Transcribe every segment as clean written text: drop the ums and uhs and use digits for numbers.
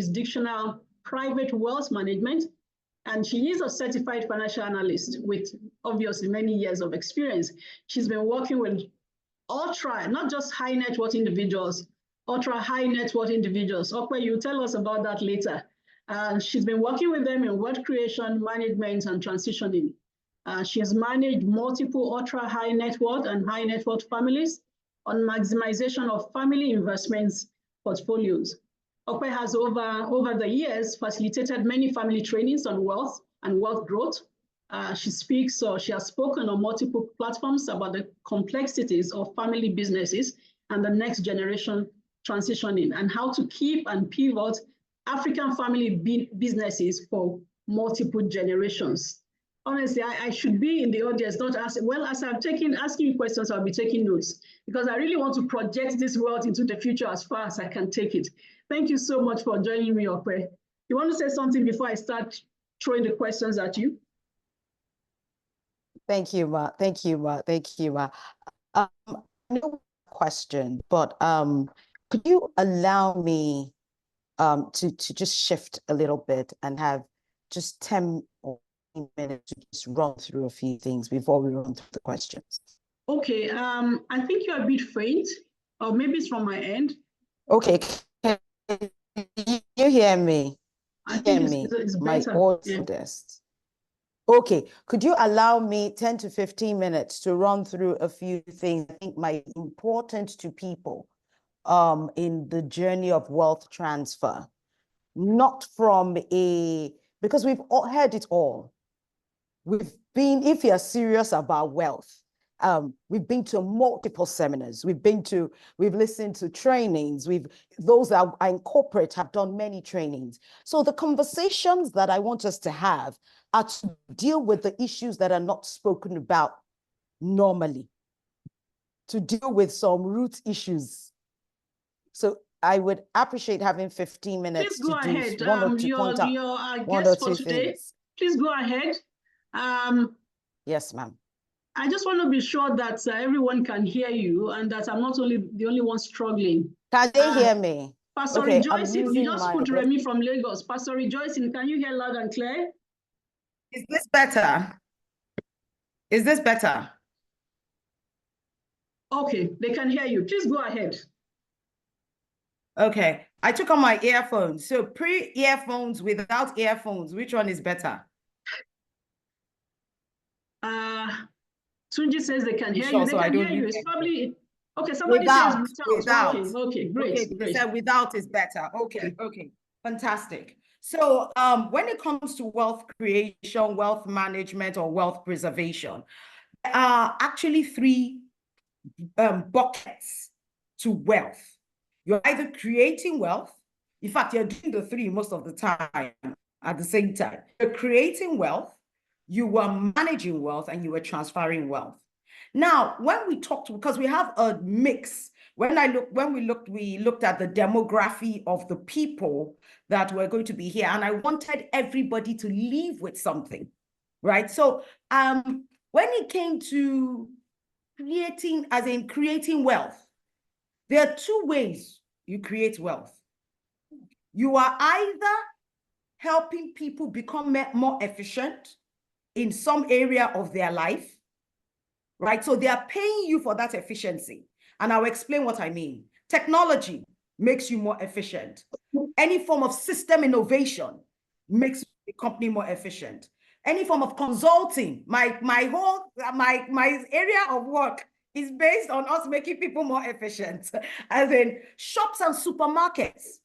jurisdictional private wealth management, and she is a certified financial analyst with obviously many years of experience. She's been working with ultra, not just high net worth individuals, ultra high net worth individuals. Ope, you tell us about that later. She's been working with them in wealth creation, management, and transitioning. She has managed multiple ultra high net worth and high net worth families on maximization of family investments portfolios. Ope has over the years facilitated many family trainings on wealth and wealth growth. She speaks or she has spoken on multiple platforms about the complexities of family businesses and the next generation transitioning and how to keep and pivot African family businesses for multiple generations. Honestly, I should be in the audience, not as well as I'm asking you questions, I'll be taking notes because I really want to project this world into the future as far as I can take it. Thank you so much for joining me, Ope. You want to say something before I start throwing the questions at you? Thank you, Ma. Thank you, Ma. Thank you, Ma. No question, but could you allow me to just shift a little bit and have just 10 or 15 minutes to just run through a few things before we run through the questions? Okay, I think you're a bit faint, or maybe it's from my end. Okay, can you hear me? I think it's better. My oldest. Okay, could you allow me 10 to 15 minutes to run through a few things I think might be important to people in the journey of wealth transfer? Not from because we've all heard it all. We've been, if you're serious about wealth, we've been to multiple seminars. We've listened to trainings. Those that are in corporate have done many trainings. So the conversations that I want us to have are to deal with the issues that are not spoken about normally, to deal with some root issues. So I would appreciate having 15 minutes to do one or two points out one or two things. Please go ahead. Yes, ma'am. I just want to be sure that everyone can hear you and that I'm not the only one struggling. Can they hear me? Pastor Rejoicing, you just put Remy from Lagos. Pastor Rejoicing, can you hear loud and clear? Is this better? Is this better? Okay, they can hear you. Please go ahead. Okay, I took on my earphones. So pre-earphones, without earphones, which one is better? Tunji says they can hear you. They can hear you. It's probably okay. Somebody says without. Okay, great. Okay, they said without is better. Okay, fantastic. So when it comes to wealth creation, wealth management, or wealth preservation, there are actually three buckets to wealth. You're either creating wealth. In fact, you're doing the three most of the time at the same time. You're creating wealth, you were managing wealth, and you were transferring wealth. Now, when we talked, because we have a mix, we looked at the demography of the people that were going to be here, and I wanted everybody to leave with something, right? So when it came to creating wealth, there are two ways you create wealth. You are either helping people become more efficient in some area of their life, right? So they are paying you for that efficiency. And I'll explain what I mean. Technology makes you more efficient. Any form of system innovation makes the company more efficient. Any form of consulting, my area of work is based on us making people more efficient. As in, shops and supermarkets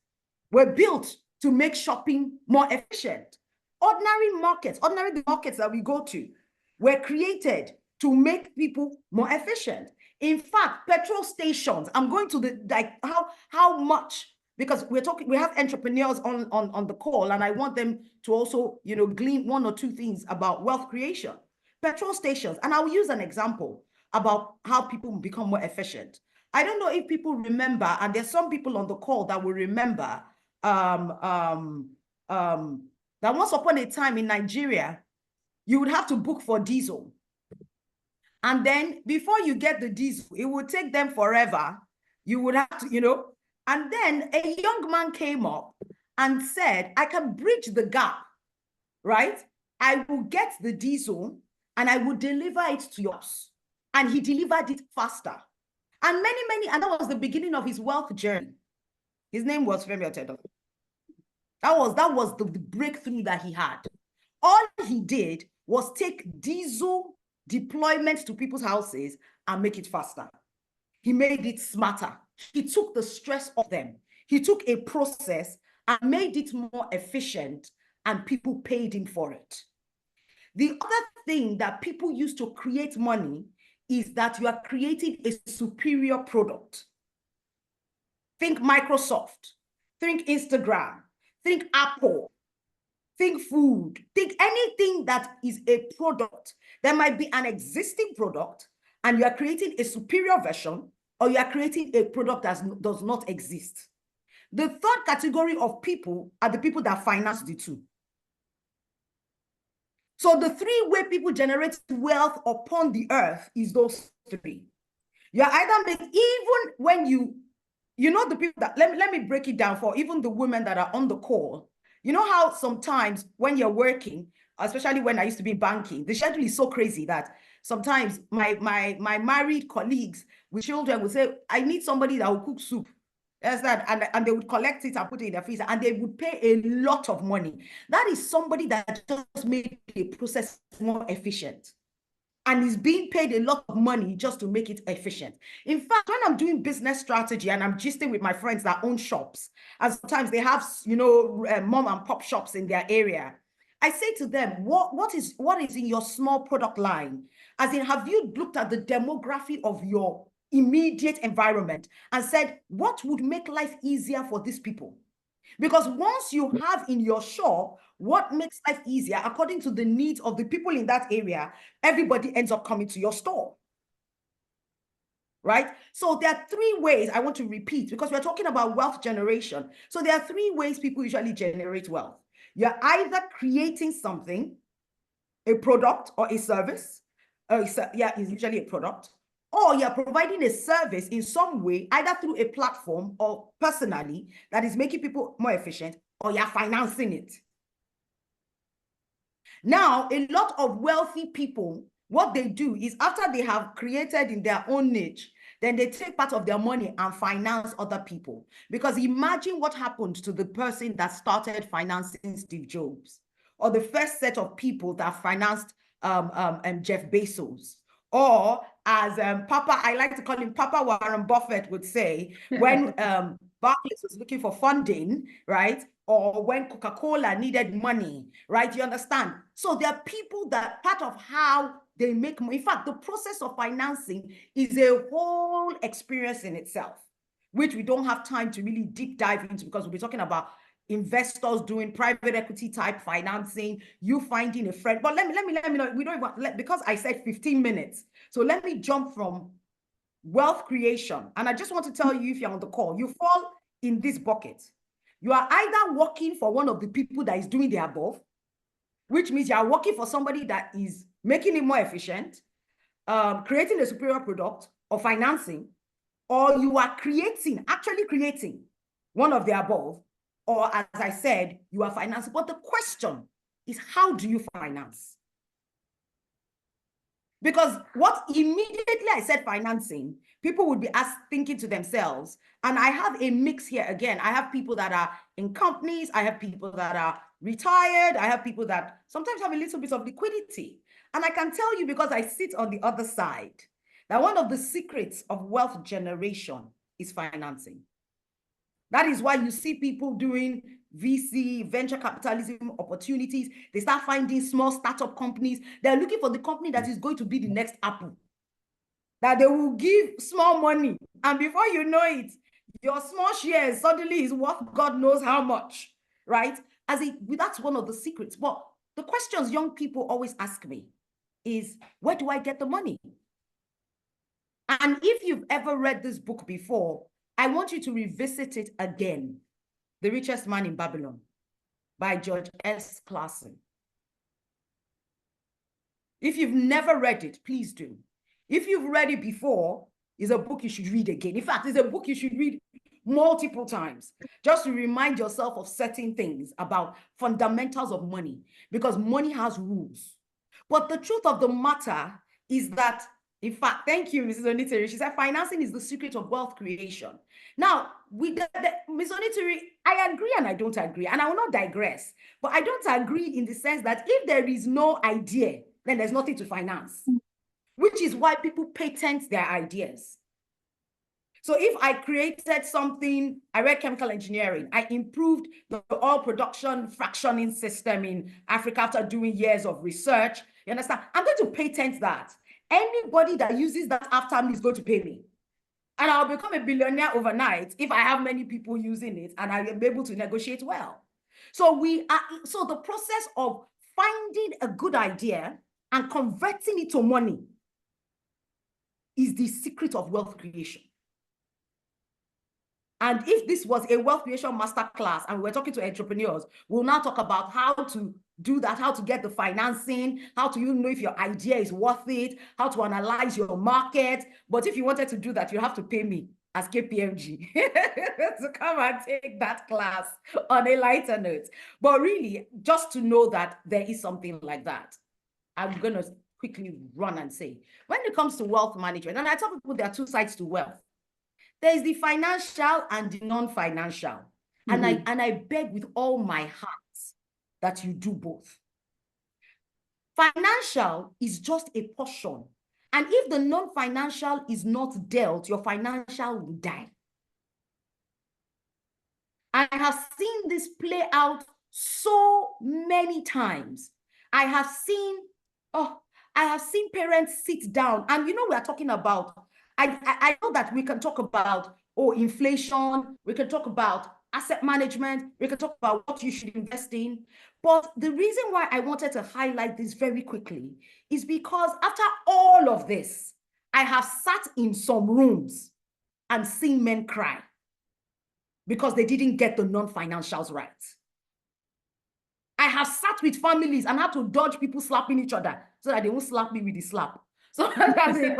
were built to make shopping more efficient. Ordinary markets that we go to were created to make people more efficient. In fact, petrol stations, I'm going to how much, because we have entrepreneurs on the call, and I want them to also, glean one or two things about wealth creation. Petrol stations, and I'll use an example about how people become more efficient. I don't know if people remember, and there's some people on the call that will remember that once upon a time in Nigeria, you would have to book for diesel. And then before you get the diesel, it would take them forever. You would have to, and then a young man came up and said, I can bridge the gap, right? I will get the diesel and I will deliver it to yours. And he delivered it faster. And and that was the beginning of his wealth journey. His name was Femi Otedo. That was the breakthrough that he had. All he did was take diesel deployment to people's houses and make it faster. He made it smarter. He took the stress off them. He took a process and made it more efficient, and people paid him for it. The other thing that people use to create money is that you are creating a superior product. Think Microsoft, think Instagram, think Apple, think food, think anything that is a product. There might be an existing product and you are creating a superior version, or you are creating a product that does not exist. The third category of people are the people that finance the two. So the three ways people generate wealth upon the earth is those three. You're either making, even when you know the people that, let me break it down for even the women that are on the call. You know how sometimes when you're working, especially when I used to be banking, the schedule is so crazy that sometimes my married colleagues with children would say, I need somebody that will cook soup. That's that, and they would collect it and put it in their freezer, and they would pay a lot of money. That is somebody that just made the process more efficient and is being paid a lot of money just to make it efficient. In fact, when I'm doing business strategy and I'm gisting with my friends that own shops, and sometimes they have, mom and pop shops in their area, I say to them, what is in your small product line? As in, have you looked at the demography of your immediate environment and said, what would make life easier for these people? Because once you have in your shop what makes life easier according to the needs of the people in that area, everybody ends up coming to your store. Right? So there are three ways I want to repeat, because we're talking about wealth generation. So there are three ways people usually generate wealth. You're either creating something, a product or a service. It's usually a product. Or you're providing a service in some way, either through a platform or personally, that is making people more efficient, or you're financing it. Now, a lot of wealthy people, what they do is after they have created in their own niche, then they take part of their money and finance other people. Because imagine what happened to the person that started financing Steve Jobs, or the first set of people that financed Jeff Bezos. Or as Papa, I like to call him Papa Warren Buffett would say, when Barclays was looking for funding, right? Or when Coca-Cola needed money, right? You understand? So there are people that part of how they make money. In fact, the process of financing is a whole experience in itself, which we don't have time to really deep dive into, because we'll be talking about investors doing private equity type financing, you finding a friend. But let me know, we don't even, because I said 15 minutes. So let me jump from wealth creation. And I just want to tell you, if you're on the call, you fall in this bucket. You are either working for one of the people that is doing the above, which means you are working for somebody that is making it more efficient, creating a superior product or financing, or you are actually creating one of the above, or as I said, you are financing. But the question is, how do you finance? Because what immediately I said financing, people would be thinking to themselves, and I have a mix here again. I have people that are in companies, I have people that are retired, I have people that sometimes have a little bit of liquidity. And I can tell you, because I sit on the other side, that one of the secrets of wealth generation is financing. That is why you see people doing VC, venture capitalism opportunities. They start finding small startup companies. They're looking for the company that is going to be the next Apple, that they will give small money. And before you know it, your small shares suddenly is worth God knows how much, right? That's one of the secrets. But the questions young people always ask me is, where do I get the money? And if you've ever read this book before, I want you to revisit it again. The Richest Man in Babylon by George S. Clason. If you've never read it, please do. If you've read it before, it's a book you should read again. In fact, it's a book you should read multiple times, just to remind yourself of certain things about fundamentals of money, because money has rules. But the truth of the matter is that, in fact, thank you, Mrs. Onitiri. She said financing is the secret of wealth creation. Now, with Ms. Onitiri, I agree and I don't agree, and I will not digress. But I don't agree in the sense that if there is no idea, then there's nothing to finance, which is why people patent their ideas. So if I created something, I read chemical engineering, I improved the oil production fractioning system in Africa after doing years of research, you understand? I'm going to patent that. Anybody that uses that after me is going to pay me. And I'll become a billionaire overnight if I have many people using it and I am able to negotiate well. So the process of finding a good idea and converting it to money is the secret of wealth creation. And if this was a wealth creation masterclass and we're talking to entrepreneurs, we'll now talk about how to do that, how to get the financing, how to know if your idea is worth it, how to analyze your market. But if you wanted to do that, you have to pay me as KPMG to come and take that class on a lighter note. But really, just to know that there is something like that, I'm going to quickly run and say, when it comes to wealth management, and I tell people there are two sides to wealth. There is the financial and the non-financial. And I beg with all my heart that you do both. Financial is just a portion. And if the non-financial is not dealt, your financial will die. I have seen this play out so many times. I have seen parents sit down, and you know, we are talking about, I know that we can talk about, inflation, we can talk about asset management, we can talk about what you should invest in. But the reason why I wanted to highlight this very quickly is because after all of this, I have sat in some rooms and seen men cry because they didn't get the non-financials right. I have sat with families and had to dodge people slapping each other so that they won't slap me with the slap. So that's it.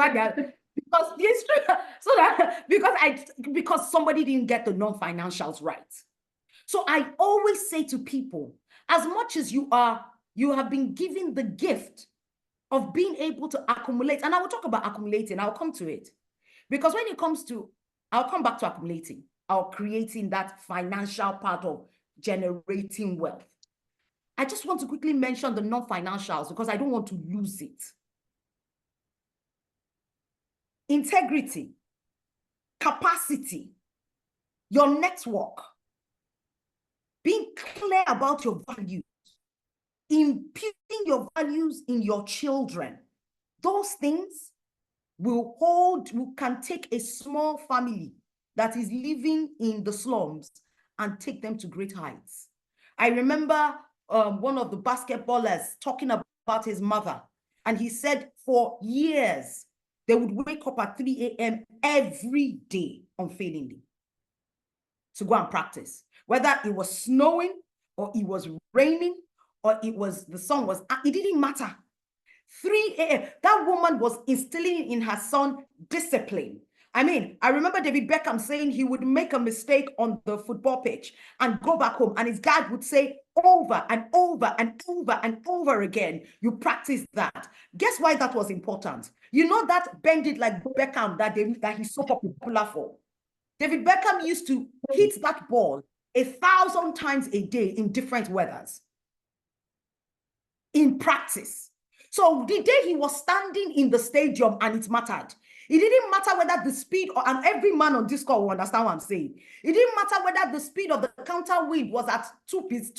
Because somebody didn't get the non-financials right. So I always say to people, as much as you have been given the gift of being able to accumulate, and I will talk about accumulating, I'll come to it. Because when it comes to, I'll come back to accumulating, or creating that financial part of generating wealth. I just want to quickly mention the non-financials because I don't want to lose it. Integrity, capacity, your network, being clear about your values, imputing your values in your children. Those things can take a small family that is living in the slums and take them to great heights. I remember one of the basketballers talking about his mother, and he said for years, they would wake up at 3 a.m. every day unfailingly to go and practice. Whether it was snowing or it was raining or the sun was, it didn't matter. 3 a.m. That woman was instilling in her son discipline. I mean, I remember David Beckham saying he would make a mistake on the football pitch and go back home, and his dad would say over and over and over and over again, you practice that. Guess why that was important? You know that bend it like Beckham that he's so popular for. David Beckham used to hit that ball 1,000 times a day in different weathers in practice. So the day he was standing in the stadium and it mattered, it didn't matter whether the speed, and every man on this call will understand what I'm saying. It didn't matter whether the speed of the counter wind was at 2 meters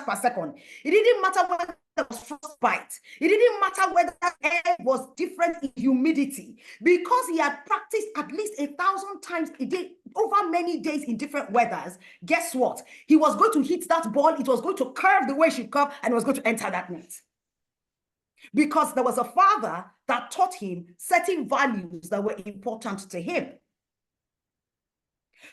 per second. It didn't matter whether there was frostbite. It didn't matter whether air was different in humidity, because he had practiced at least 1,000 times a day over many days in different weathers. Guess what? He was going to hit that ball. It was going to curve the way it should curve, and it was going to enter that net. Because there was a father that taught him certain values that were important to him.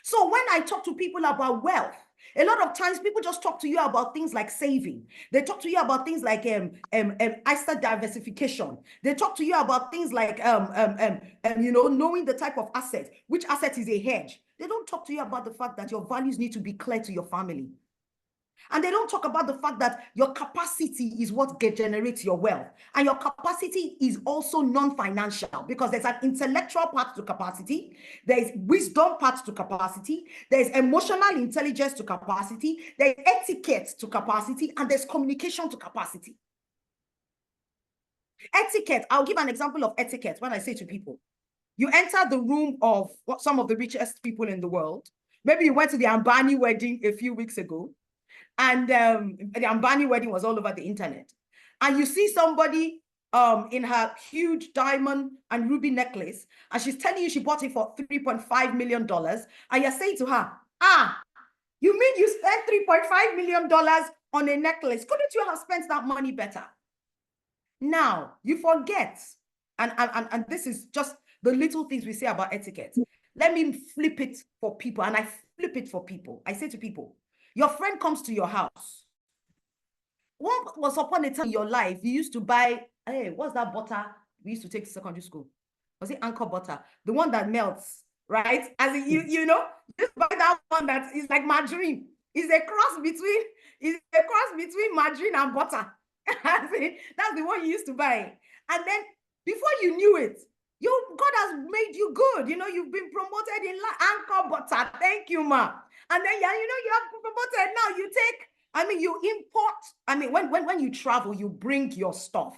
So when I talk to people about wealth, A lot of times people just talk to you about things like saving. They talk to you about things like asset diversification. They talk to you about things like knowing the type of asset, which asset is a hedge. They don't talk to you about the fact that your values need to be clear to your family. And they don't talk about the fact that your capacity is what generates your wealth. And your capacity is also non-financial, because there's an intellectual part to capacity, there's wisdom part to capacity, there's emotional intelligence to capacity, there's etiquette to capacity, and there's communication to capacity. Etiquette, I'll give an example of etiquette when I say to people, you enter the room of some of the richest people in the world. Maybe you went to the Ambani wedding a few weeks ago, and the Ambani wedding was all over the internet. And you see somebody in her huge diamond and ruby necklace, and she's telling you she bought it for $3.5 million. And you're saying to her, you mean you spent $3.5 million on a necklace? Couldn't you have spent that money better? Now, you forget, and this is just the little things we say about etiquette. Let me flip it for people, and I flip it for people. I say to people, your friend comes to your house. Once upon a time in your life, you used to buy, hey, what's that butter we used to take to secondary school? Was it Anchor butter? The one that melts, right? As in, you know, just buy that one that is like margarine. It's a cross between margarine and butter. That's the one you used to buy. And then before you knew it, God has made you good. You know, you've been promoted in Anchor butter. Thank you, ma. And then, yeah, you know, you have promoted. Now you take, you import. When you travel, you bring your stuff.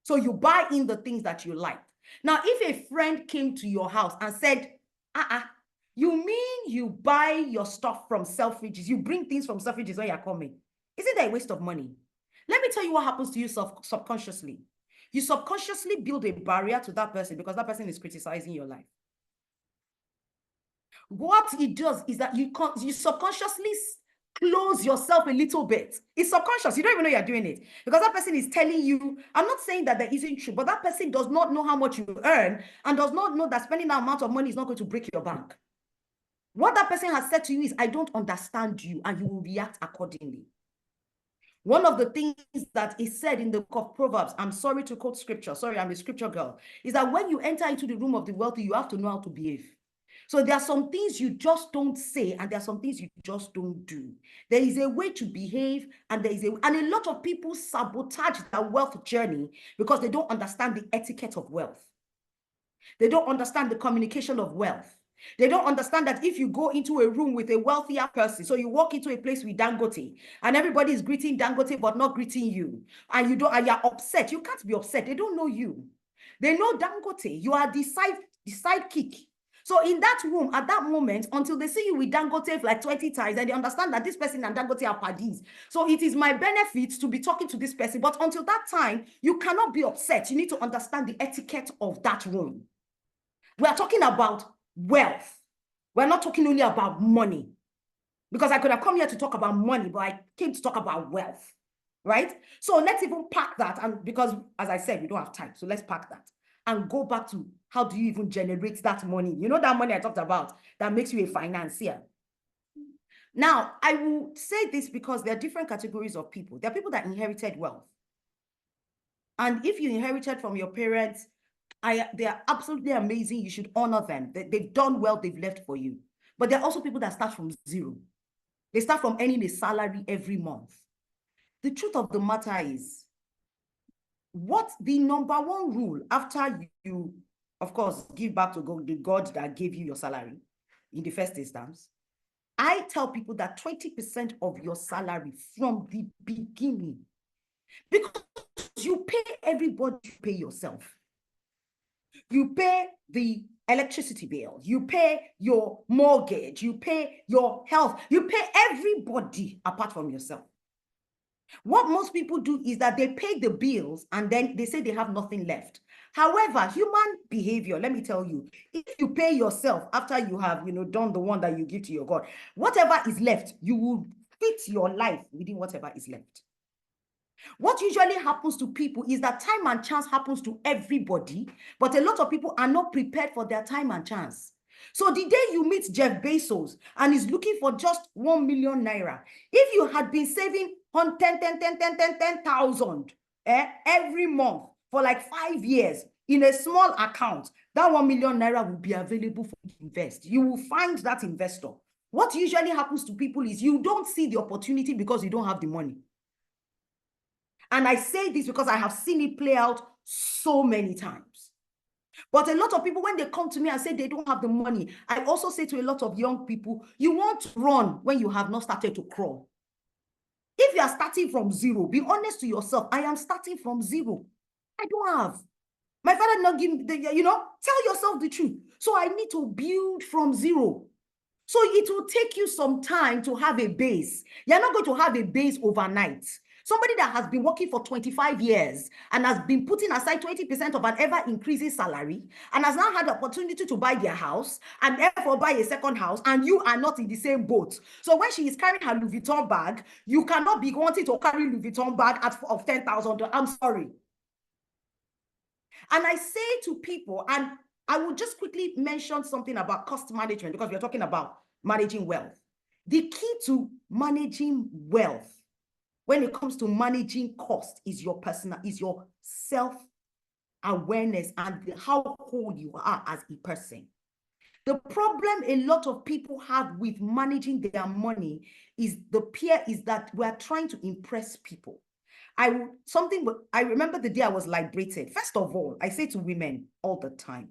So you buy in the things that you like. Now, if a friend came to your house and said, you mean you buy your stuff from Selfridges, you bring things from Selfridges when you're coming? Isn't that a waste of money? Let me tell you what happens to you subconsciously. You subconsciously build a barrier to that person because that person is criticizing your life. What it does is that you subconsciously close yourself a little bit. It's subconscious. You don't even know you're doing it because that person is telling you, I'm not saying that isn't true, but that person does not know how much you earn and does not know that spending that amount of money is not going to break your bank. What that person has said to you is, I don't understand you, and you will react accordingly. One of the things that is said in the book of Proverbs, I'm sorry to quote scripture, sorry, I'm a scripture girl, is that when you enter into the room of the wealthy, you have to know how to behave. So there are some things you just don't say, and there are some things you just don't do. There is a way to behave, and and a lot of people sabotage their wealth journey because they don't understand the etiquette of wealth. They don't understand the communication of wealth. They don't understand that if you go into a room with a wealthier person, so you walk into a place with Dangote and everybody is greeting Dangote but not greeting you, and you're upset. You can't be upset. They don't know you. They know Dangote. You are the sidekick. So in that room, at that moment, until they see you with Dangote like 20 times, and they understand that this person and Dangote are paddies. So it is my benefit to be talking to this person. But until that time, you cannot be upset. You need to understand the etiquette of that room. We are talking about wealth. We're not talking only about money, because I could have come here to talk about money, but I came to talk about wealth, right? So let's even pack that, and because as I said, we don't have time, so let's pack that and go back to how do you even generate that money? You know, that money I talked about that makes you a financier. Now, I will say this because there are different categories of people. There are people that inherited wealth, and if you inherited from your parents, they are absolutely amazing. You should honor them. They've done well. They've left for you. But there are also people that start from zero. They start from earning a salary every month. The truth of the matter is, what the number one rule after you, of course, give back to God, the God that gave you your salary in the first instance, I tell people that 20% of your salary from the beginning, because you pay everybody, you pay yourself. You pay the electricity bill, you pay your mortgage, you pay your health, you pay everybody apart from yourself. What most people do is that they pay the bills and then they say they have nothing left. However, human behavior, let me tell you, if you pay yourself after you have, done the one that you give to your God, whatever is left, you will fit your life within whatever is left. What usually happens to people is that time and chance happens to everybody, but a lot of people are not prepared for their time and chance. So the day you meet Jeff Bezos and he's looking for just 1 million naira, if you had been saving on 10,000 every month for like 5 years in a small account, that 1 million naira will be available for you to invest. You will find that investor. What usually happens to people is you don't see the opportunity because you don't have the money. And I say this because I have seen it play out so many times. But a lot of people, when they come to me and say they don't have the money, I also say to a lot of young people, you won't run when you have not started to crawl. If you are starting from zero, be honest to yourself. I am starting from zero. I don't have. My father did not give me, tell yourself the truth. So I need to build from zero. So it will take you some time to have a base. You're not going to have a base overnight. Somebody that has been working for 25 years and has been putting aside 20% of an ever-increasing salary and has now had the opportunity to buy their house and therefore buy a second house, and you are not in the same boat. So when she is carrying her Louis Vuitton bag, you cannot be wanting to carry Louis Vuitton bag of 10,000. I'm sorry. And I say to people, and I will just quickly mention something about cost management because we're talking about managing wealth. The key to managing wealth when it comes to managing cost is your self-awareness and how whole you are as a person. The problem a lot of people have with managing their money is that we are trying to impress people. I remember the day I was liberated. First of all, I say to women all the time,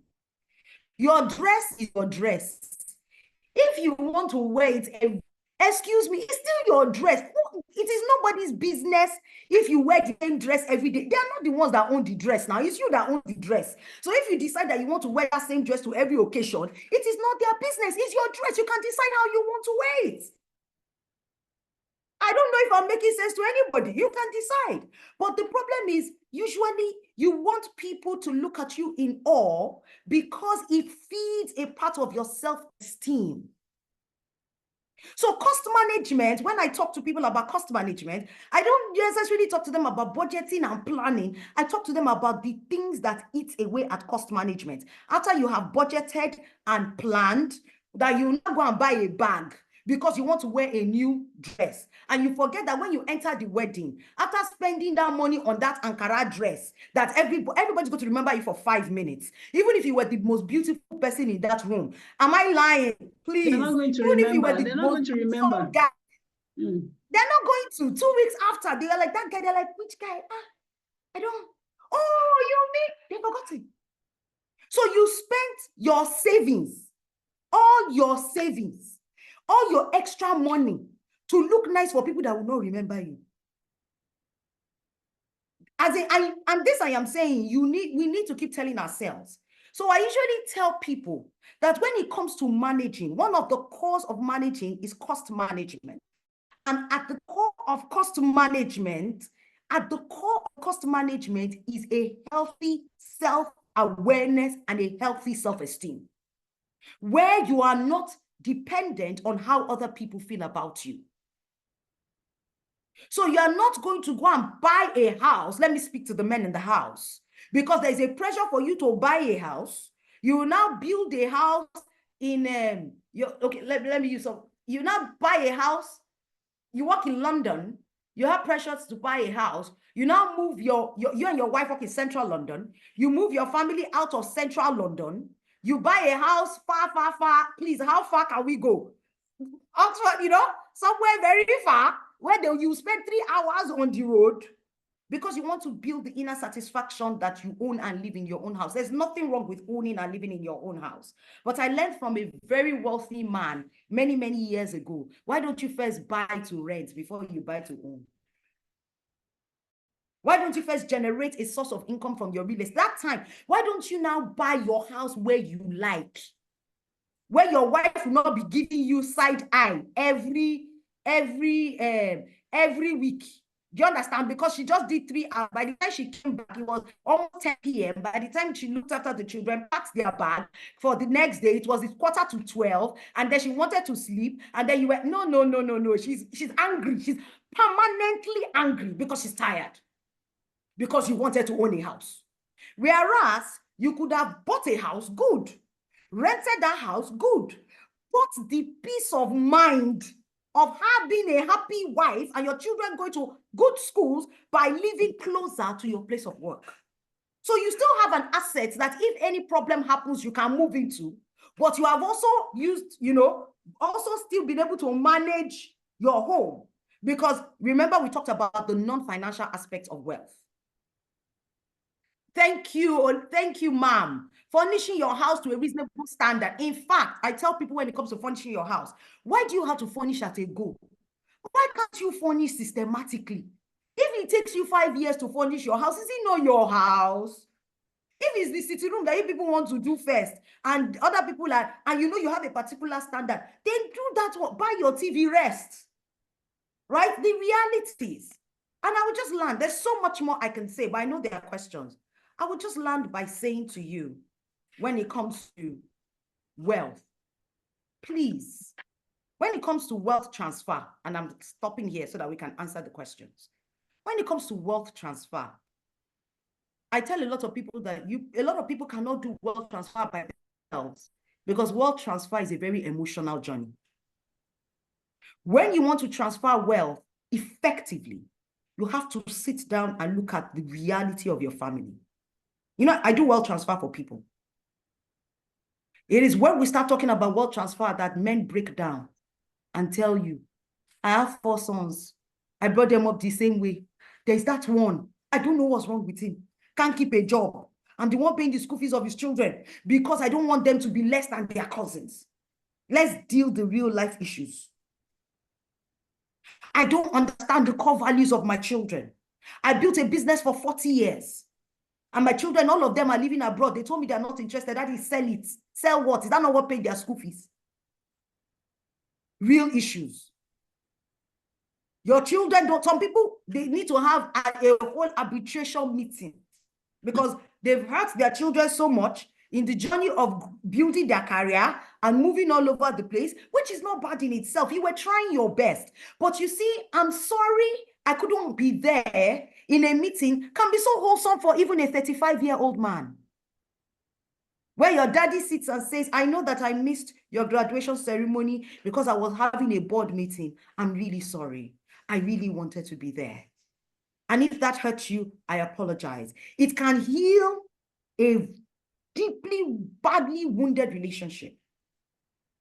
your dress is your dress. If you want to wear it, excuse me, it's still your dress. It is nobody's business if you wear the same dress every day. They are not the ones that own the dress now. It's you that own the dress. So if you decide that you want to wear that same dress to every occasion, it is not their business. It's your dress. You can decide how you want to wear it. I don't know if I'm making sense to anybody. You can decide. But the problem is, usually you want people to look at you in awe because it feeds a part of your self-esteem. So cost management, when I talk to people about cost management, I don't necessarily talk to them about budgeting and planning. I talk to them about the things that eat away at cost management. After you have budgeted and planned, that you now go and buy a bag because you want to wear a new dress. And you forget that when you enter the wedding, after spending that money on that Ankara dress, that everybody's going to remember you for 5 minutes. Even if you were the most beautiful person in that room. Am I lying? Please. They're not going to Even remember. if you were the They're not going to remember. Guy, They're not going to. 2 weeks after, they are like, that guy, they're like, which guy? I don't. Oh, you mean? They've forgotten. So you spent your savings, all your extra money to look nice for people that will not remember you. And this I am saying, we need to keep telling ourselves. So I usually tell people that when it comes to managing, one of the cores of managing is cost management. And at the core of cost management is a healthy self-awareness and a healthy self-esteem, where you are not dependent on how other people feel about you. So you are not going to go and buy a house. Let me speak to the men in the house, because there's a pressure for you to buy a house. You will now build a house in let me use some. You now buy a house. You work in London. You have pressures to buy a house. You now move you and your wife work in central London. You move your family out of central London. You buy a house far, far, far. Please, how far can we go? Oxford, somewhere very far, where you spend 3 hours on the road because you want to build the inner satisfaction that you own and live in your own house. There's nothing wrong with owning and living in your own house. But I learned from a very wealthy man many, many years ago. Why don't you first buy to rent before you buy to own? Why don't you first generate a source of income from your real estate? That time, why don't you now buy your house where you like? Where your wife will not be giving you side eye every week. Do you understand? Because she just did 3 hours. By the time she came back, it was almost 10 p.m. By the time she looked after the children, packed their bag for the next day, it was 11:45, and then she wanted to sleep. And then you went, no. She's angry. She's permanently angry because she's tired. Because you wanted to own a house. Whereas you could have bought a house, good. rented that house, good. But the peace of mind of having a happy wife and your children going to good schools by living closer to your place of work. So you still have an asset that if any problem happens, you can move into, but you have also used, also still been able to manage your home. Because remember, we talked about the non-financial aspects of wealth. Thank you, ma'am. Furnishing your house to a reasonable standard. In fact, I tell people when it comes to furnishing your house, why do you have to furnish at a go? Why can't you furnish systematically? If it takes you 5 years to furnish your house, is it not your house? If it's the sitting room that you people want to do first, and other people are, and you have a particular standard, then do that one. Buy your TV, rest. Right? The realities. And I will just land. There's so much more I can say, but I know there are questions. I will just land by saying to you, when it comes to wealth, please, when it comes to wealth transfer, and I'm stopping here so that we can answer the questions. When it comes to wealth transfer, I tell a lot of people that a lot of people cannot do wealth transfer by themselves because wealth transfer is a very emotional journey. When you want to transfer wealth effectively, you have to sit down and look at the reality of your family. I do wealth transfer for people. It is when we start talking about wealth transfer that men break down and tell you, I have 4 sons. I brought them up the same way. There's that one. I don't know what's wrong with him. Can't keep a job. I'm the one paying the school fees of his children because I don't want them to be less than their cousins. Let's deal the real life issues. I don't understand the core values of my children. I built a business for 40 years. And my children, all of them are living abroad. They told me they're not interested. That is, sell it. Sell what? Is that not what paid their school fees? Real issues. Your children don't, some people, they need to have a whole arbitration meeting because they've hurt their children so much in the journey of building their career and moving all over the place, which is not bad in itself. You were trying your best. But you see, I'm sorry I couldn't be there in a meeting can be so wholesome for even a 35-year-old man. Where your daddy sits and says, I know that I missed your graduation ceremony because I was having a board meeting. I'm really sorry. I really wanted to be there. And if that hurts you, I apologize. It can heal a deeply, badly wounded relationship.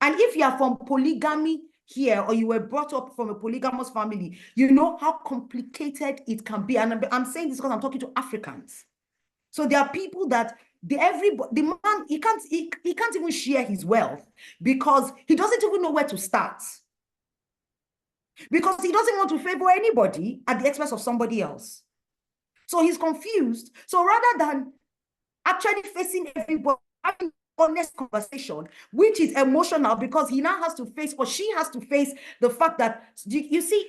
And if you are from polygamy here, or you were brought up from a polygamous family, you know how complicated it can be. And I'm saying this because I'm talking to Africans. So there are people that the man, he can't even share his wealth because he doesn't even know where to start. Because he doesn't want to favor anybody at the expense of somebody else. So he's confused. So rather than actually facing everybody, having honest conversation, which is emotional because he now has to face, or she has to face the fact that, you see,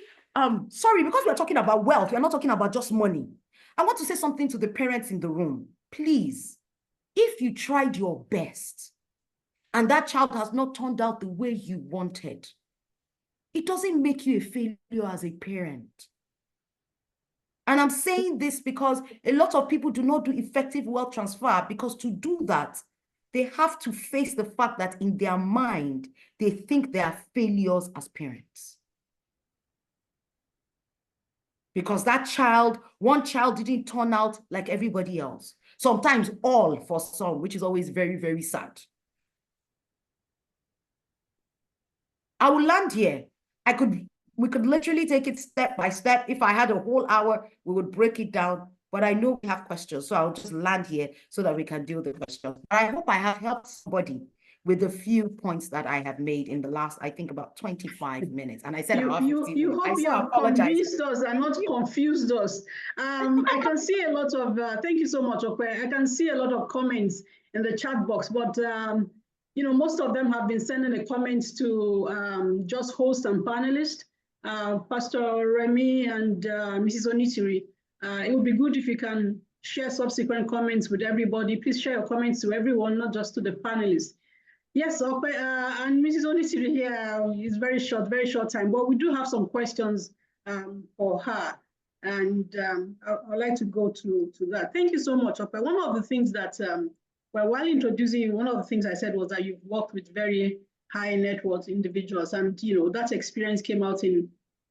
sorry, because we're talking about wealth, we're not talking about just money. I want to say something to the parents in the room. Please, if you tried your best and that child has not turned out the way you wanted, it doesn't make you a failure as a parent. And I'm saying this because a lot of people do not do effective wealth transfer because to do that, they have to face the fact that in their mind, they think they are failures as parents. Because that child, one child didn't turn out like everybody else. Sometimes all for some, which is always very, very sad. I will land here. We could literally take it step by step. If I had a whole hour, we would break it down. But I know we have questions, so I'll just land here so that we can deal with the questions. I hope I have helped somebody with the few points that I have made in the last, I think, about 25 minutes. And I said, you hope you have convinced us and not confused us. I can see a lot of, thank you so much, Ope. I can see a lot of comments in the chat box, but most of them have been sending a comments to just host and panelists, Pastor Remy and Mrs. Onitiri. It would be good if you can share subsequent comments with everybody. Please share your comments to everyone, not just to the panelists. Yes, Ope, and Mrs. Onitiri here is very short time, but we do have some questions for her, and I'd like to go to that. Thank you so much, Ope. One of the things that Well, while introducing you, one of the things I said was that you've worked with very high net worth individuals, and that experience came out in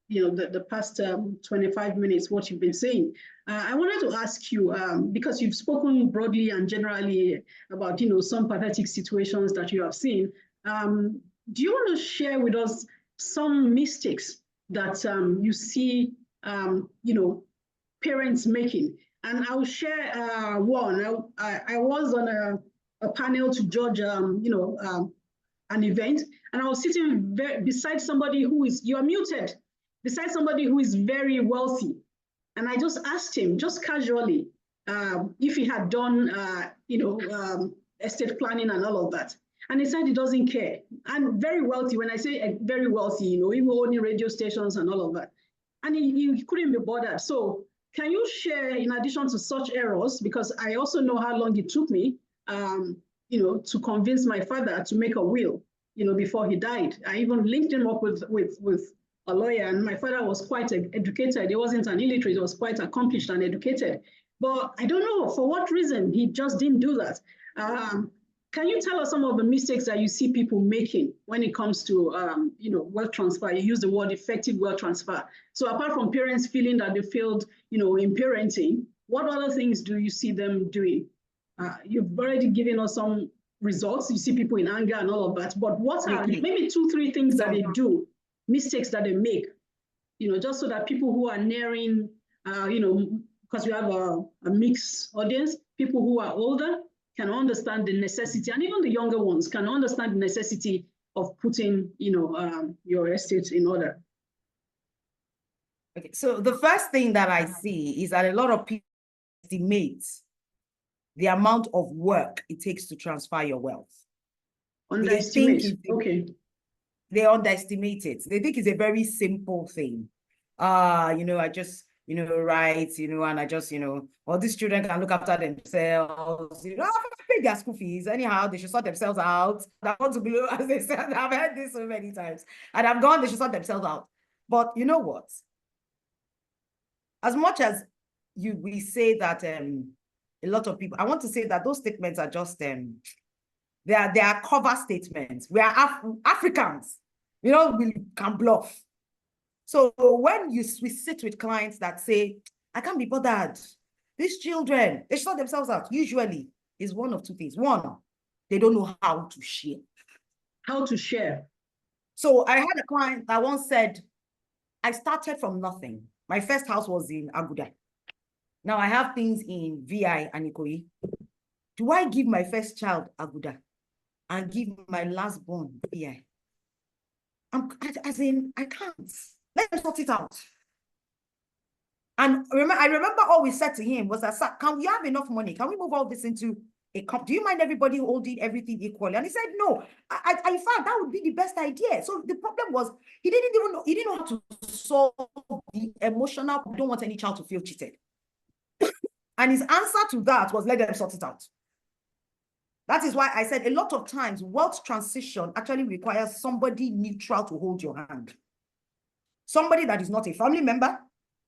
the past 25 minutes, what you've been saying. I wanted to ask you, because you've spoken broadly and generally about some pathetic situations that you have seen. Do you want to share with us some mistakes that you see parents making? And I'll share one. I was on a panel to judge an event, and I was sitting beside somebody who is, you are muted, beside somebody who is very wealthy. And I just asked him, just casually, if he had done, estate planning and all of that. And he said he doesn't care. And very wealthy, when I say very wealthy, even owning radio stations and all of that. And he couldn't be bothered. So can you share, in addition to such errors, because I also know how long it took me, to convince my father to make a will, before he died. I even linked him up with a lawyer, and my father was quite educated. He wasn't an illiterate, he was quite accomplished and educated. But I don't know for what reason he just didn't do that. Can you tell us some of the mistakes that you see people making when it comes to wealth transfer? You use the word effective wealth transfer. So apart from parents feeling that they failed, in parenting, what other things do you see them doing? You've already given us some results. You see people in anger and all of that. But what are maybe 2-3 things that they do, mistakes that they make, just so that people who are nearing, because we have a mixed audience, people who are older can understand the necessity, and even the younger ones can understand the necessity of putting, your estate in order. Okay, so the first thing that I see is that a lot of people estimate the amount of work it takes to transfer your wealth. Underestimate. Okay. They underestimate it. They think it's a very simple thing. I just, write, and I just, all these children can look after themselves, pay their school fees. Anyhow, they should sort themselves out. I want to be, as they said, I've heard this so many times. And I've gone, they should sort themselves out. But you know what? As much as we say that a lot of people, I want to say that those statements are just, they are cover statements. We are Africans, we can bluff. So when we sit with clients that say, I can't be bothered, these children, they sort themselves out, usually is one of two things. One, they don't know how to share. How to share. So I had a client that once said, I started from nothing. My first house was in Abuja. Now I have things in VI and Ikoyi. Do I give my first child Abuja and give my last born VI? I can't. Let them sort it out. And I remember all we said to him was that, sir, can we have enough money? Can we move all this into a company? Do you mind everybody holding everything equally? And he said, no, I found that would be the best idea. So the problem was he didn't know how to solve the emotional, we don't want any child to feel cheated. And his answer to that was, let them sort it out. That is why I said a lot of times wealth transition actually requires somebody neutral to hold your hand. Somebody that is not a family member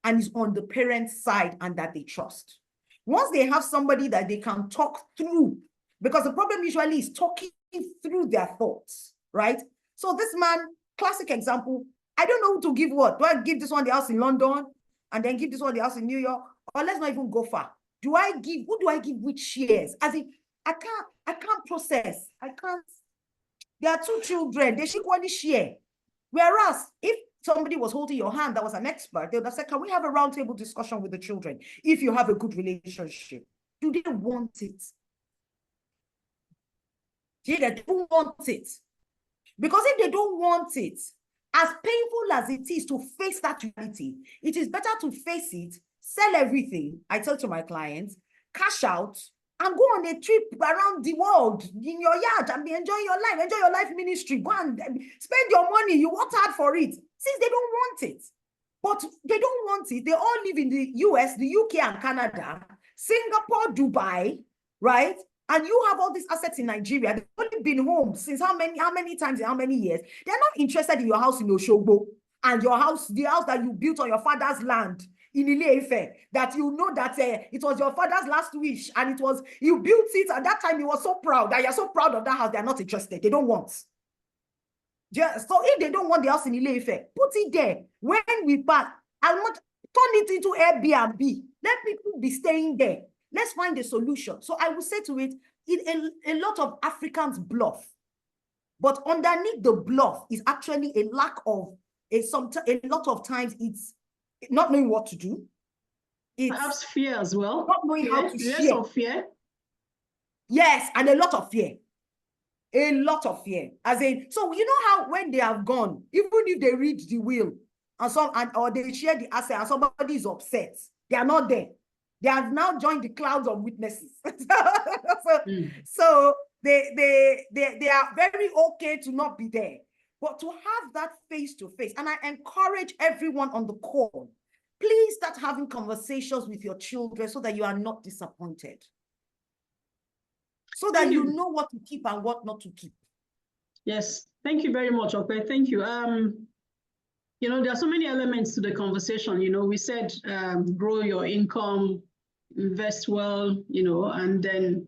and is on the parent's side and that they trust. Once they have somebody that they can talk through, because the problem usually is talking through their thoughts, right? So this man, classic example, I don't know who to give what. Do I give this one the house in London and then give this one the house in New York? Or let's not even go far. Who do I give which shares? As in, I can't process. I can't. There are 2 children, they should equally share. Whereas if somebody was holding your hand that was an expert, they would have said, can we have a roundtable discussion with the children? If you have a good relationship, do they want it? They don't want it. Because if they don't want it, as painful as it is to face that reality, it is better to face it, sell everything, I tell to my clients, cash out, and go on a trip around the world in your yard and be enjoying your life ministry. Go and spend your money. You worked hard for it. Since they don't want it. But they don't want it. They all live in the US, the UK and Canada, Singapore, Dubai, right? And you have all these assets in Nigeria. They've only been home since how many times in how many years? They're not interested in your house in Oshogbo and your house, the house that you built on your father's land in Ile-Ife that you know that it was your father's last wish and it was, you built it at that time, you were so proud that you're so proud of that house, they're not interested. They don't want. So if they don't want the house in Ile-Ife, put it there. When we pass, I'll not turn it into Airbnb. Let people be staying there. Let's find a solution. So I will say to it, a lot of Africans bluff. But underneath the bluff is actually a lack of, a lot of times it's not knowing what to do. It's perhaps fear as well. Not knowing how to share. Less of fear. Yes, and a lot of fear. A lot of fear. As in, so you know how when they have gone, even if they read the will or they share the asset and somebody is upset, they are not there. They have now joined the clouds of witnesses. So they are very okay to not be there. But to have that face-to-face, and I encourage everyone on the call, please start having conversations with your children so that you are not disappointed. So that you know what to keep and what not to keep. Yes, thank you very much, Ope. Thank you. You know, there are so many elements to the conversation. You know, we said grow your income, invest well, you know, and then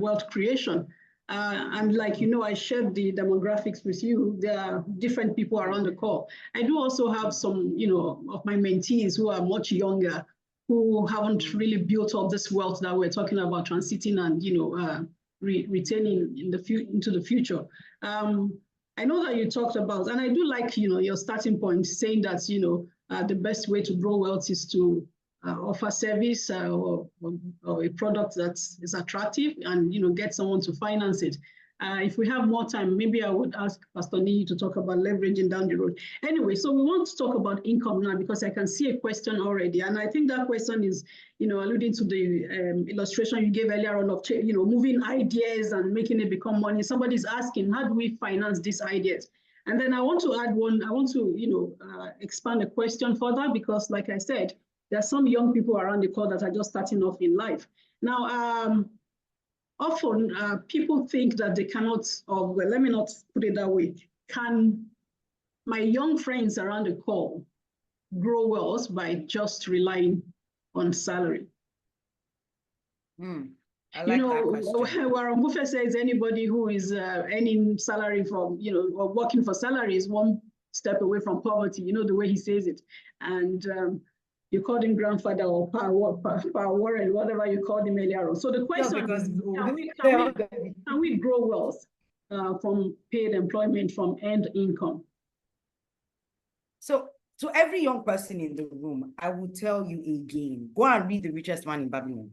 wealth creation. And like, you know, I shared the demographics with you. There are different people around the call. I do also have some, you know, of my mentees who are much younger, who haven't really built up this wealth that we're talking about transiting and, you know, retaining into the future. I know that you talked about, and I do like, you know, your starting point saying that, you know, the best way to grow wealth is to offer service or a product that is attractive and, you know, get someone to finance it. If we have more time, maybe I would ask Pastor Nii to talk about leveraging down the road. Anyway, so we want to talk about income now because I can see a question already. And I think that question is, you know, alluding to the illustration you gave earlier on of, you know, moving ideas and making it become money. Somebody's asking, how do we finance these ideas? And then I want to add one, I want to, you know, expand the question further because like I said, there are some young people around the call that are just starting off in life. Now, often people think that they cannot, or well, let me not put it that way. Can my young friends around the call grow wealth by just relying on salary? I like that question. Warren Buffett says anybody who is earning salary from, you know, or working for salary is one step away from poverty, you know, the way he says it. And you called him grandfather or Pa Warren, whatever you called him earlier on. So the question is, can we grow wealth from paid employment, from earned income? So to every young person in the room, I will tell you again, go and read The Richest Man in Babylon.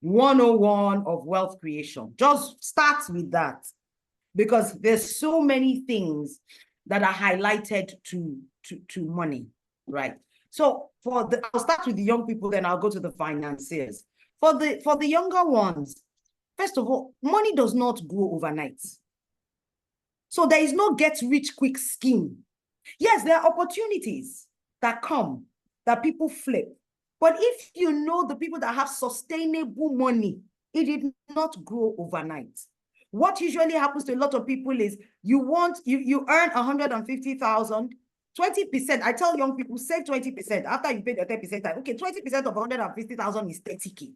101 of wealth creation. Just start with that because there's so many things that are highlighted to money, right? So I'll start with the young people, then I'll go to the financiers. For the younger ones, first of all, money does not grow overnight. So there is no get rich quick scheme. Yes, there are opportunities that come that people flip. But if you know the people that have sustainable money, it did not grow overnight. What usually happens to a lot of people is you earn 150,000, 20%. I tell young people, save 20%. After you pay the 10%, okay, 20% of 150,000 is 30K.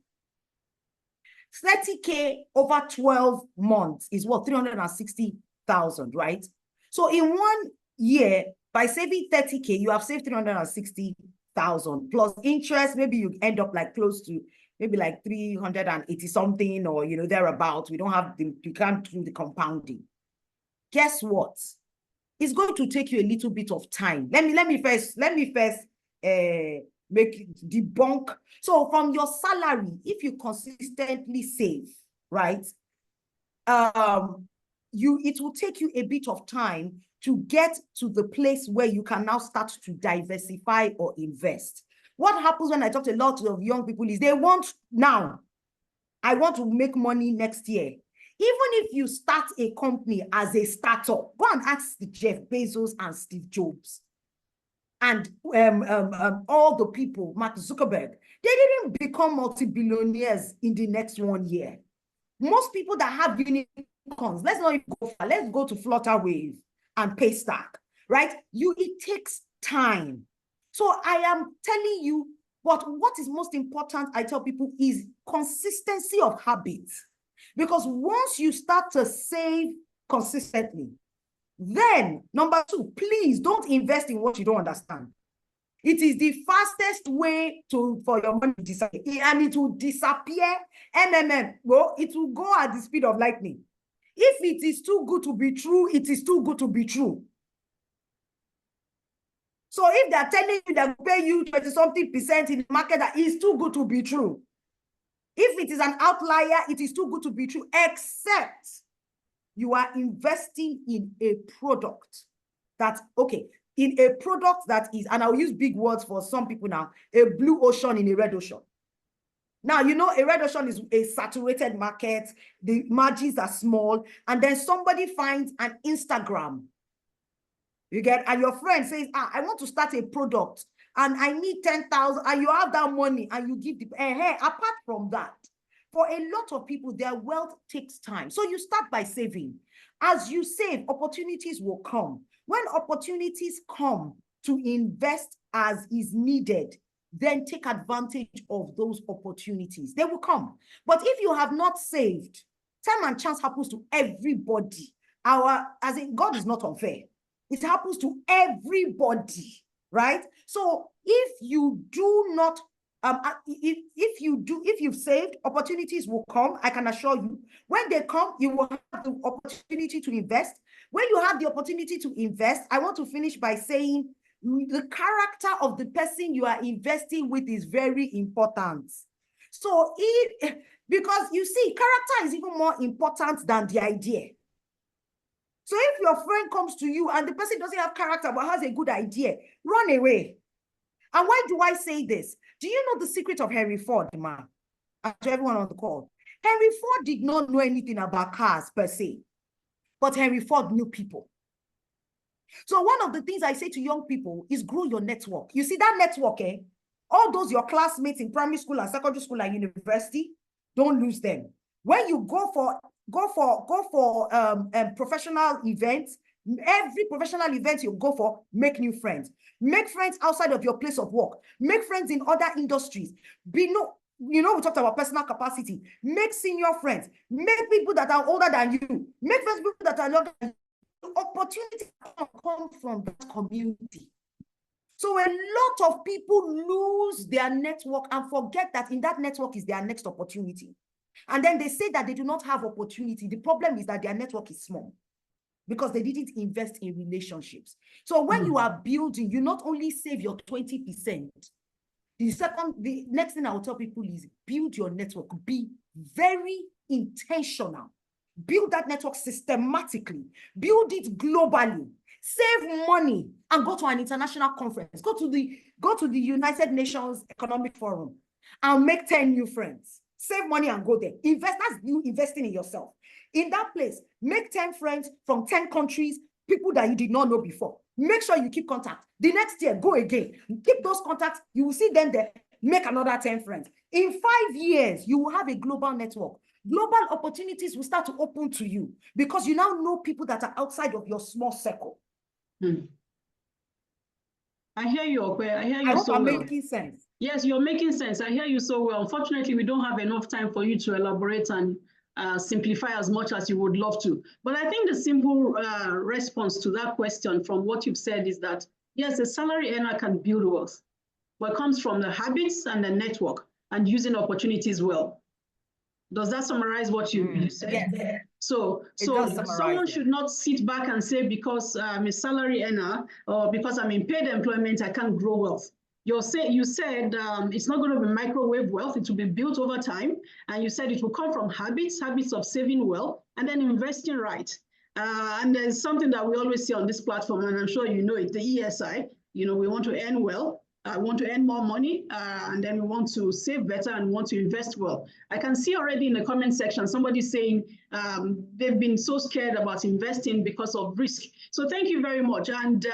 30K over 12 months is what? 360,000, right? So in 1 year, by saving 30K, you have saved 360,000 plus interest. Maybe you end up like close to maybe like 380 something or, you know, thereabouts. We don't have you can't do the compounding. Guess what? It's going to take you a little bit of time. Let me first make debunk. So from your salary, if you consistently save, right? It will take you a bit of time to get to the place where you can now start to diversify or invest. What happens when I talk to a lot of young people is they want now. I want to make money next year. Even if you start a company as a startup, go and ask Jeff Bezos and Steve Jobs and all the people, Mark Zuckerberg, they didn't become multi-billionaires in the next 1 year. Most people that have unicorns, let's not even go far, let's go to Flutterwave and Paystack, right? It takes time. So I am telling you, But what is most important, I tell people, is consistency of habits. Because once you start to save consistently, then number 2, please don't invest in what you don't understand. It is the fastest way for your money to disappear, and it will disappear. Well, it will go at the speed of lightning. If it is too good to be true, it is too good to be true. So if they're telling you that pay you 20-something% in the market, that is too good to be true. If it is an outlier, it is too good to be true, except you are investing in a product that, in a product that is, and I'll use big words for some people now, a blue ocean in a red ocean. Now, you know, a red ocean is a saturated market, the margins are small, and then somebody finds an Instagram. You get, and your friend says, I want to start a product and I need 10,000, and you have that money and you give the, apart from that, for a lot of people, their wealth takes time. So you start by saving. As you save, opportunities will come. When opportunities come to invest as is needed, then take advantage of those opportunities. They will come. But if you have not saved, time and chance happens to everybody. As in, God is not unfair. It happens to everybody, right? So if you do not, if you've saved, opportunities will come. I can assure you. When they come, you will have the opportunity to invest. When you have the opportunity to invest, I want to finish by saying the character of the person you are investing with is very important. So because you see, character is even more important than the idea. So if your friend comes to you and the person doesn't have character but has a good idea, run away. And why do I say this? Do you know the secret of Henry Ford, man? And to everyone on the call, Henry Ford did not know anything about cars per se, but Henry Ford knew people. So one of the things I say to young people is grow your network. You see that network, all those your classmates in primary school and secondary school and university, don't lose them. When you go for professional events, every professional event you go for, make new friends. Make friends outside of your place of work. Make friends in other industries. We talked about personal capacity. Make senior friends. Make people that are older than you. Make friends with people that are younger than you. Opportunities come from that community. So a lot of people lose their network and forget that in that network is their next opportunity. And then they say that they do not have opportunity. The problem is that their network is small because they didn't invest in relationships. So when you are building, you not only save your 20%. The next thing I will tell people is build your network. Be very intentional. Build that network systematically. Build it globally. Save money and go to an international conference. Go to the United Nations Economic Forum and make 10 new friends. Save money and go there. Invest. That's you investing in yourself. In that place, make 10 friends from 10 countries, people that you did not know before. Make sure you keep contact. The next year, go again. Keep those contacts. You will see them there. Make another 10 friends. In 5 years, you will have a global network. Global opportunities will start to open to you because you now know people that are outside of your small circle. I hear you, Ope. I hear you. I hope so I'm well. making sense. Yes, you're making sense. I hear you so well. Unfortunately, we don't have enough time for you to elaborate and simplify as much as you would love to. But I think the simple response to that question from what you've said is that, yes, a salary earner can build wealth, but it comes from the habits and the network and using opportunities well. Does that summarize what you said? Yes. So someone should not sit back and say, because I'm a salary earner or because I'm in paid employment, I can't grow wealth. You said it's not going to be microwave wealth. It will be built over time. And you said it will come from habits of saving well, and then investing right. And there's something that we always see on this platform, and I'm sure you know it, the ESI. We want to earn well. Want to earn more money, and then we want to save better and want to invest well. I can see already in the comment section, somebody saying they've been so scared about investing because of risk. So thank you very much. And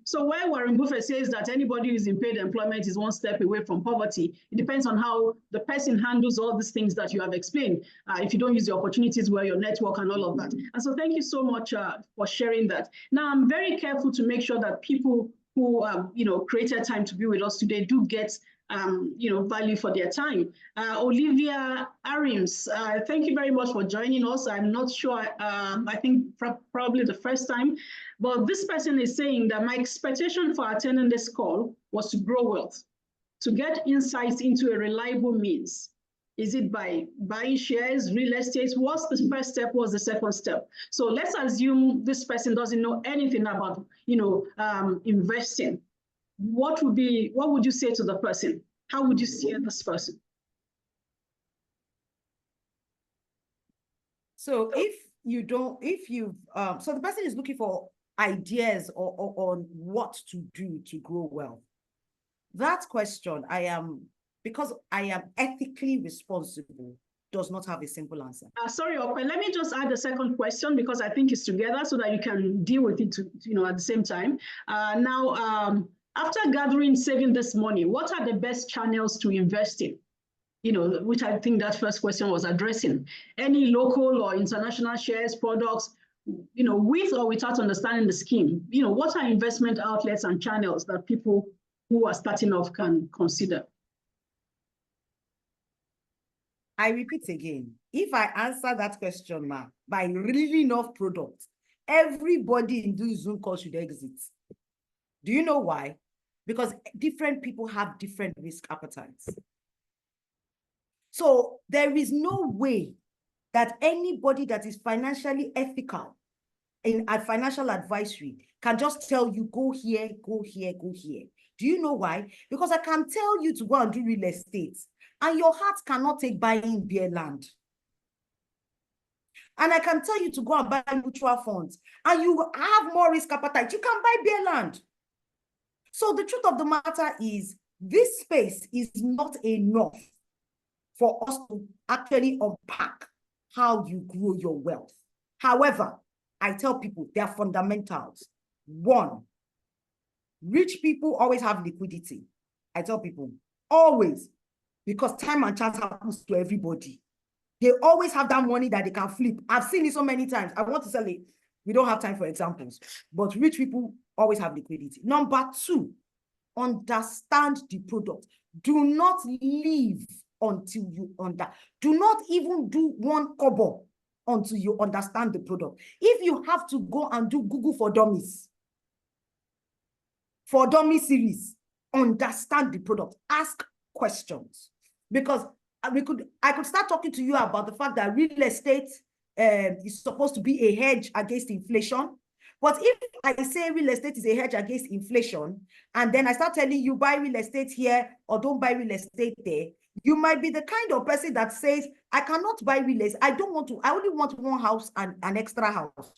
so while Warren Buffett says that anybody who is in paid employment is one step away from poverty, it depends on how the person handles all these things that you have explained. If you don't use the opportunities well, your network and all of that. And so thank you so much for sharing that. Now, I'm very careful to make sure that people who, created time to be with us today do get, value for their time. Olivia Arims, thank you very much for joining us. I'm not sure, I think probably the first time, but this person is saying that my expectation for attending this call was to grow wealth, to get insights into a reliable means. Is it by buying shares, real estate? What's the first step? What's the second step? So let's assume this person doesn't know anything about, investing. What would you say to the person? How would you steer this person? So so the person is looking for ideas or on what to do to grow wealth. That question, because I am ethically responsible, does not have a simple answer. Sorry, Ope, let me just add a second question because I think it's together so that you can deal with it, at the same time. After saving this money, what are the best channels to invest in? Which I think that first question was addressing. Any local or international shares, products, with or without understanding the scheme, what are investment outlets and channels that people who are starting off can consider? I repeat again, if I answer that question, by reading enough products, everybody in this Zoom call should exit. Do you know why? Because different people have different risk appetites. So there is no way that anybody that is financially ethical at financial advisory can just tell you, go here, go here, go here. Do you know why? Because I can tell you to go and do real estate, and your heart cannot take buying bare land. And I can tell you to go and buy mutual funds, and you have more risk appetite. You can buy bare land. So the truth of the matter is, this space is not enough for us to actually unpack how you grow your wealth. However, I tell people there are fundamentals. One, rich people always have liquidity. I tell people, always, because time and chance happens to everybody. They always have that money that they can flip. I've seen it so many times. I want to sell it. We don't have time for examples, but rich people always have liquidity. Number two, understand the product. Do not leave until you do not even do one kobo until you understand the product. If you have to go and do Google for Dummies, for Dummy series, understand the product, ask questions. Because I could start talking to you about the fact that real estate is supposed to be a hedge against inflation. But if I say real estate is a hedge against inflation, and then I start telling you buy real estate here or don't buy real estate there, you might be the kind of person that says, I cannot buy real estate. I only want one house and an extra house.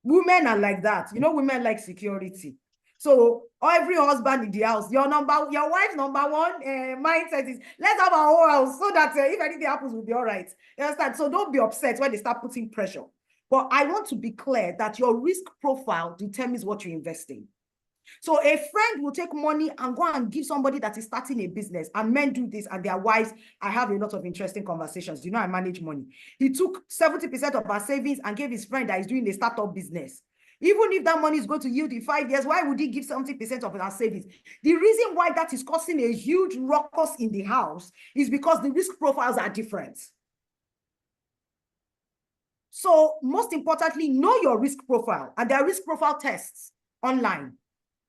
Women are like that. Women like security. So every husband in the house, your wife's number one mindset is, let's have our whole house so that if anything happens, we'll be all right. You understand? So don't be upset when they start putting pressure. But I want to be clear that your risk profile determines what you invest in. So a friend will take money and go and give somebody that is starting a business, and men do this and their wives. I have a lot of interesting conversations. I manage money. He took 70% of our savings and gave his friend that is doing a startup business. Even if that money is going to yield in 5 years, why would he give 70% of our savings? The reason why that is causing a huge ruckus in the house is because the risk profiles are different. So most importantly, know your risk profile, and there are risk profile tests online.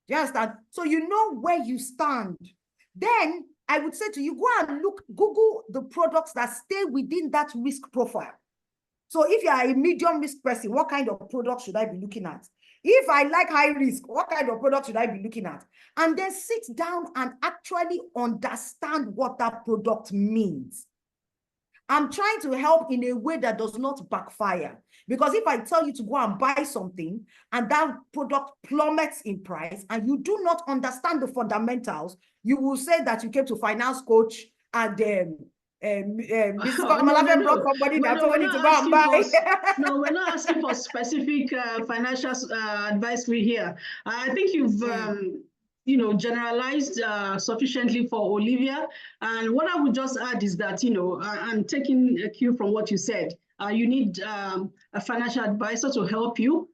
Do you understand? So you know where you stand. Then I would say to you, go and Google the products that stay within that risk profile. So if you are a medium risk person, what kind of product should I be looking at? If I like high risk, what kind of product should I be looking at? And then sit down and actually understand what that product means. I'm trying to help in a way that does not backfire. Because if I tell you to go and buy something and that product plummets in price and you do not understand the fundamentals, you will say that you came to finance coach and Ms. Kamalafe brought somebody that told you to go and buy. No, we're not asking for specific financial advisory here. I think you've generalized sufficiently for Olivia. And what I would just add is that, I'm taking a cue from what you said. You need a financial advisor to help you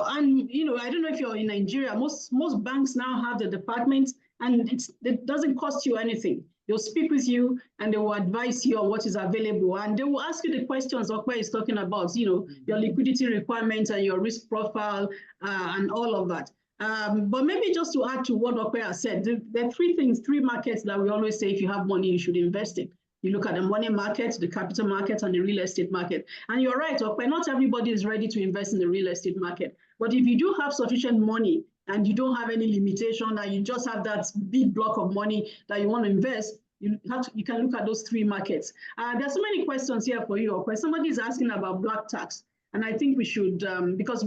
and I don't know if you're in Nigeria, most banks now have the departments, and it doesn't cost you anything. They'll speak with you and they will advise you on what is available, and they will ask you the questions Ope is talking about, your liquidity requirements and your risk profile and all of that. But maybe just to add to what Ope has said, there are three markets that we always say if you have money, you should invest in. You look at the money market, the capital market, and the real estate market. And you're right, Ope, not everybody is ready to invest in the real estate market. But if you do have sufficient money and you don't have any limitation and you just have that big block of money that you want to invest, you can look at those three markets. There's so many questions here for you, Ope. Somebody is asking about black tax. And I think we should, because,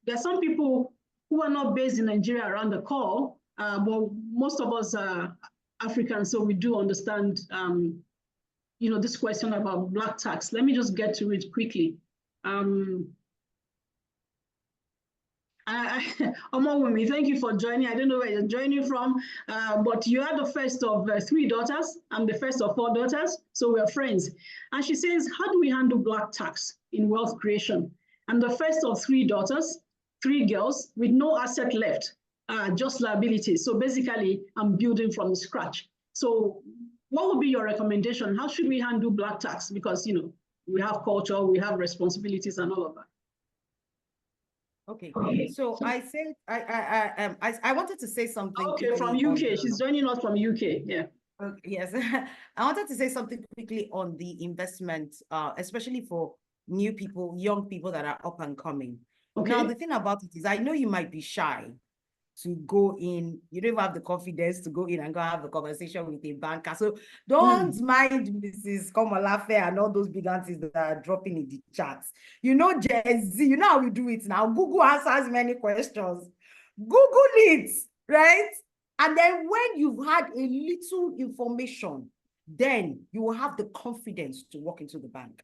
there are some people who are not based in Nigeria around the call, but most of us are Africans, so we do understand this question about black tax. Let me just get to it quickly. Omowumi, thank you for joining. I don't know where you're joining from, but you are the first of 3 daughters. I'm the first of 4 daughters, so we're friends. And she says, how do we handle black tax in wealth creation? I'm the first of 3 daughters, 3 girls with no asset left, just liabilities. So basically, I'm building from scratch. So what would be your recommendation? How should we handle black tax? Because, we have culture, we have responsibilities and all of that. Okay, so I think I wanted to say something. Okay, from UK. She's joining us from UK. Yeah. Okay, yes, I wanted to say something quickly on the investment, especially for new people, young people that are up and coming. Okay. Now, the thing about it is, I know you might be shy to go in. You don't even have the confidence to go in and go have a conversation with a banker. So don't mind Mrs. Komolafe and all those big aunties that are dropping in the chats. Gen Z, you know how we do it now. Google answers many questions. Google it, right? And then when you've had a little information, then you will have the confidence to walk into the bank.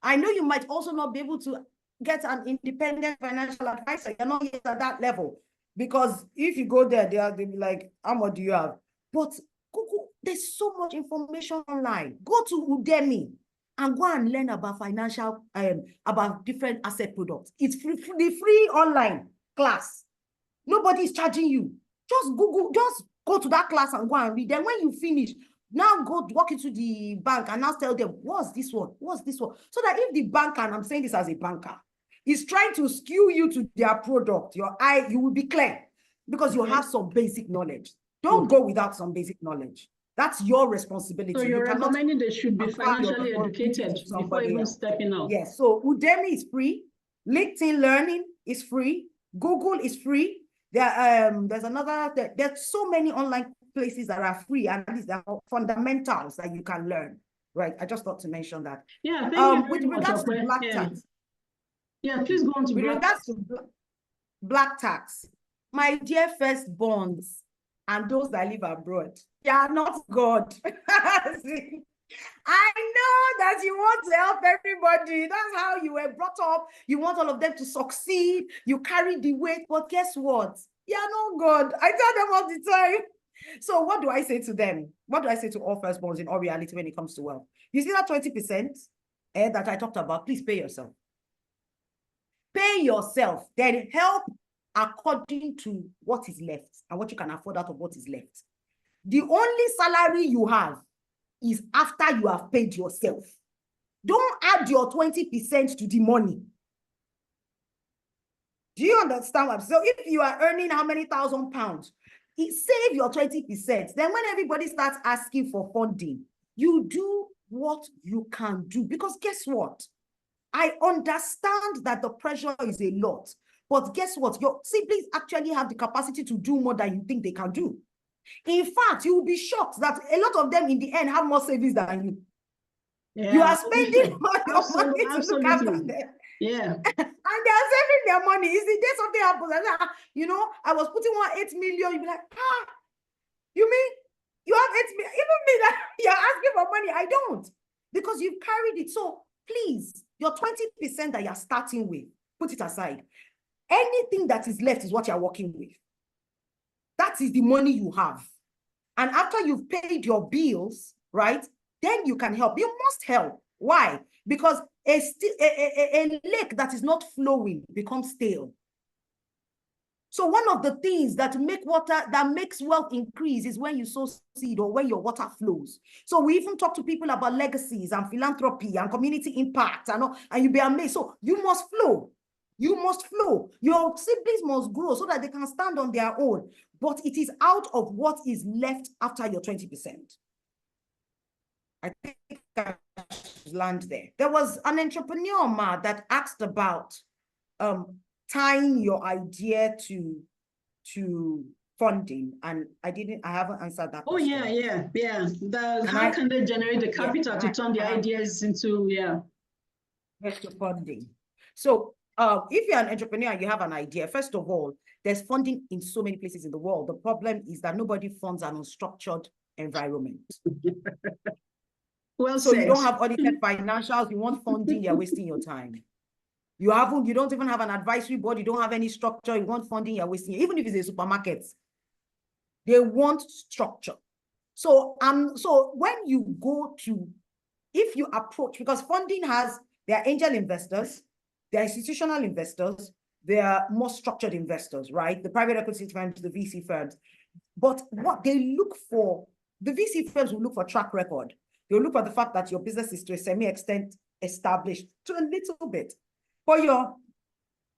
I know you might also not be able to get an independent financial advisor. You're not yet at that level. Because if you go there, they'll be like, how much do you have? But Google, there's so much information online. Go to Udemy and go and learn about financial, about different asset products. It's free online class. Nobody is charging you. Just Google, just go to that class and go and read. Then when you finish, now go walk into the bank and now tell them, what's this one? What's this one? So that if the banker, and I'm saying this as a banker, is trying to skew you to their product, you will be clear because you have some basic knowledge. Don't go without some basic knowledge. That's your responsibility. So you're recommending they should be financially educated before even stepping out. Yes. So Udemy is free. LinkedIn Learning is free. Google is free. There's so many online places that are free, and these are fundamentals that you can learn. Right. I just thought to mention that. Yeah. Thank you with regards to black tax. Yeah, please go on to with regards to black tax, my dear firstborns and those that live abroad, you are not God. See, I know that you want to help everybody. That's how you were brought up. You want all of them to succeed. You carry the weight, but guess what? You are not God. I tell them all the time. So what do I say to them? What do I say to all firstborns in all reality when it comes to wealth? You see that 20% that I talked about? Please pay yourself. Pay yourself, then help according to what is left and what you can afford out of what is left. The only salary you have is after you have paid yourself. Don't add your 20% to the money. Do you understand what I'm saying? So if you are earning how many £1,000, save your 20%. Then when everybody starts asking for funding, you do what you can do. Because guess what? I understand that the pressure is a lot, but guess what? Your siblings actually have the capacity to do more than you think they can do. In fact, you will be shocked that a lot of them in the end have more savings than you. Yeah, you are spending money to look after them. Yeah. And they are saving their money. You see, there's something happens. I was putting 8 million. You'll be like, you mean you have 8 million? Even me, that you're asking for money. I don't. Because you've carried it. So please, your 20% that you're starting with, put it aside. Anything that is left is what you're working with. That is the money you have. And after you've paid your bills, right, then you can help. You must help. Why? Because a lake that is not flowing becomes stale. So one of the things that makes wealth increase is when you sow seed or when your water flows. So we even talk to people about legacies and philanthropy and community impact and all, and you'll be amazed. So you must flow. You must flow. Your siblings must grow so that they can stand on their own. But it is out of what is left after your 20%. I think I should land there. There was an entrepreneur, Ma, that asked about tying your idea to funding, and I haven't answered that question. Yeah. How can they generate the capital to turn the ideas into funding? So if you're an entrepreneur and you have an idea, first of all, there's funding in so many places in the world. The problem is that nobody funds an unstructured environment. Well so said. You don't have audited financials, you want funding, you're wasting your time. You don't even have an advisory board, you don't have any structure, you want funding, you're wasting. Even if it's a supermarket, they want structure. So when you go to, if you approach, because funding there are angel investors, there are institutional investors, there are more structured investors, right? The private equity firms, the VC firms. But what they look for, the VC firms will look for track record. They'll look for the fact that your business is to a semi-extent established, to a little bit. For your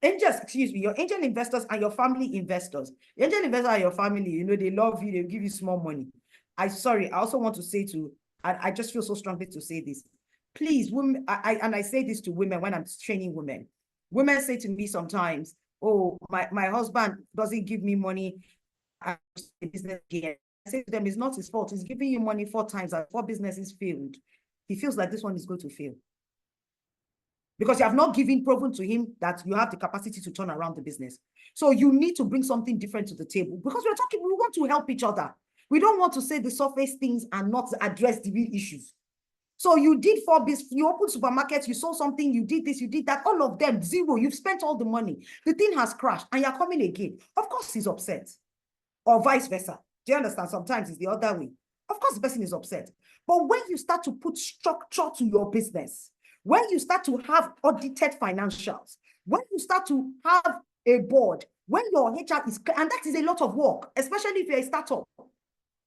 angels, your angel investors and your family investors. The angel investors are your family, they love you, they give you small money. I also want to say I just feel so strongly to say this. Please, women, I say this to women when I'm training women. Women say to me sometimes, oh, my husband doesn't give me money. I business again. I say to them, it's not his fault. He's giving you money 4 times and 4 businesses failed. He feels like this one is going to fail. Because you have not proven to him that you have the capacity to turn around the business. So you need to bring something different to the table, because we want to help each other. We don't want to say the surface things and not address the real issues. So you did 4 business, you opened supermarkets, you sold something, you did this, you did that, all of them, 0. You've spent all the money. The thing has crashed and you're coming again. Of course he's upset. Or vice versa. Do you understand? Sometimes it's the other way. Of course the person is upset. But when you start to put structure to your business, when you start to have audited financials, when you start to have a board, when your HR is, and that is a lot of work, especially if you're a startup,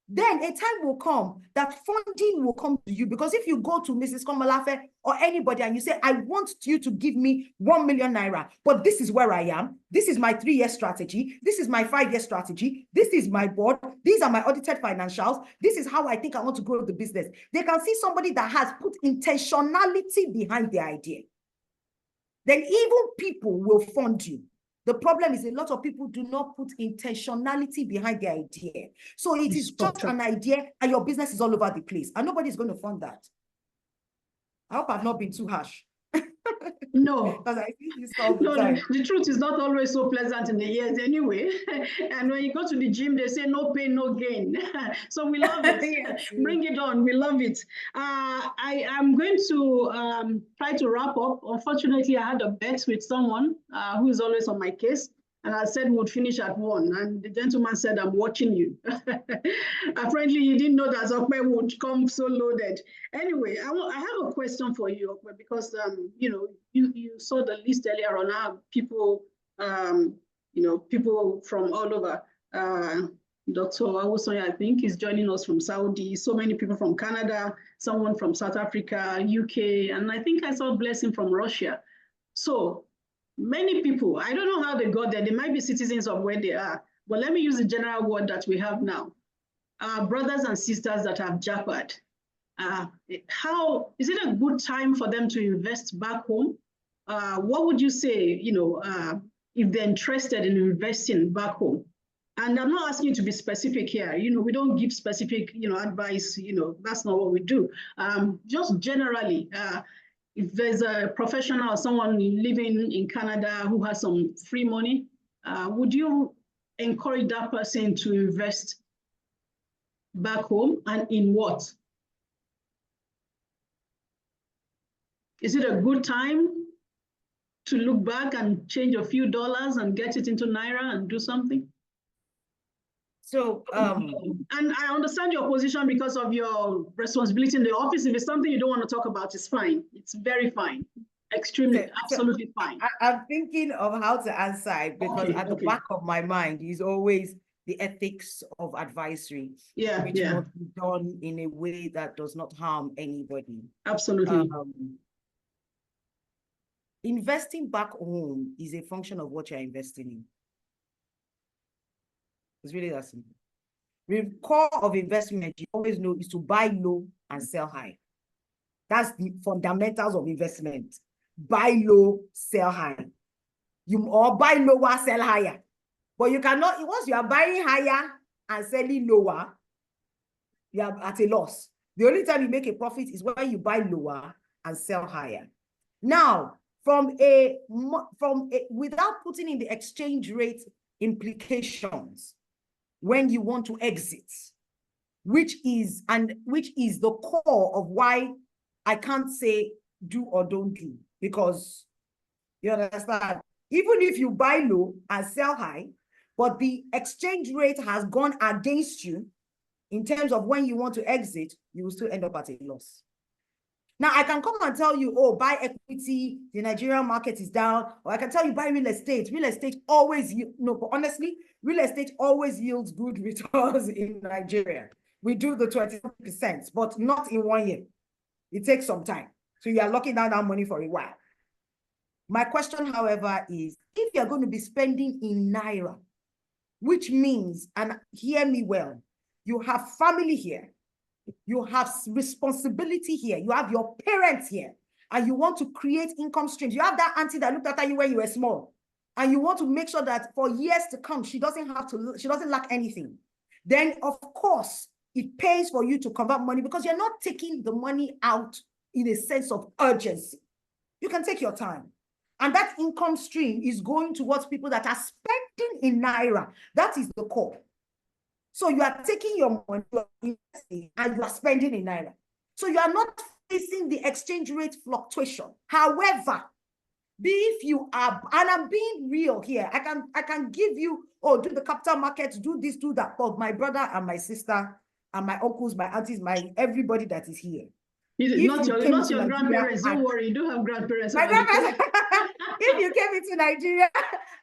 then a time will come that funding will come to you. Because if you go to Mrs. Komalafe or anybody and you say, I want you to give me 1 million naira, but this is where I am, this is my 3-year strategy, this is my 5-year strategy, this is my board, these are my audited financials, this is how I think I want to grow the business. They can see somebody that has put intentionality behind the idea. Then even people will fund you. The problem is a lot of people do not put intentionality behind their idea. So it is just an idea and your business is all over the place and nobody's going to fund that. I hope I've not been too harsh. No. Because I think this all the time. The truth is not always so pleasant in the ears anyway. And when you go to the gym, they say no pain, no gain. So we love it. Yes. Bring it on. We love it. I am going to try to wrap up. Unfortunately, I had a bet with someone who is always on my case. And I said we'd finish at 1. And the gentleman said, I'm watching you. Apparently, he didn't know that Ope would come so loaded. Anyway, I have a question for you, Ope, because, you saw the list earlier on how people, people from all over. Dr. Awusoya, I think, is joining us from Saudi. So many people from Canada, someone from South Africa, UK, and I think I saw Blessing from Russia. So, many people, I don't know how they got there. They might be citizens of where they are. But let me use the general word that we have now. Brothers and sisters that have jackpot. How is it a good time for them to invest back home? What would you say, if they're interested in investing back home? And I'm not asking you to be specific here. We don't give specific, advice. That's not what we do. Just generally, if there's a professional or someone living in Canada who has some free money, would you encourage that person to invest back home, and in what? Is it a good time to look back and change a few dollars and get it into Naira and do something? So, and I understand your position because of your responsibility in the office. If it's something you don't want to talk about, it's fine. It's very fine. Extremely, absolutely fine. I'm thinking of how to answer it because at the back of my mind is always the ethics of advisory, which must be done in a way that does not harm anybody. Absolutely. Investing back home is a function of what you're investing in. It's really that simple. The core of investment, you always know, is to buy low and sell high. That's the fundamentals of investment. Buy low, sell high. Or buy lower, sell higher. But you cannot, once you are buying higher and selling lower, you are at a loss. The only time you make a profit is when you buy lower and sell higher. Now, without putting in the exchange rate implications when you want to exit, which is the core of why I can't say do or don't do, because you understand, even if you buy low and sell high, but the exchange rate has gone against you in terms of when you want to exit, you will still end up at a loss. Now, I can come and tell you, oh, buy equity, the Nigerian market is down, or I can tell you buy real estate. Real estate always, but honestly, real estate always yields good returns in Nigeria. We do the 20%, but not in 1 year. It takes some time. So you are locking down that money for a while. My question, however, is if you're going to be spending in Naira, which means, and hear me well, you have family here, you have responsibility here, you have your parents here, and you want to create income streams. You have that auntie that looked after you when you were small, and you want to make sure that for years to come, she doesn't lack anything. Then, of course, it pays for you to convert money because you're not taking the money out in a sense of urgency. You can take your time. And that income stream is going towards people that are spending in Naira. That is the core. So you are taking your money, you are investing, and you are spending in Naira. So you are not facing the exchange rate fluctuation. However, if you are, and I'm being real here, I can give you, oh, do the capital markets, do this, do that. But my brother and my sister and my uncles, my aunties, everybody that is here. Not your grandparents, don't worry, you do have grandparents. My grandparents, if you came into Nigeria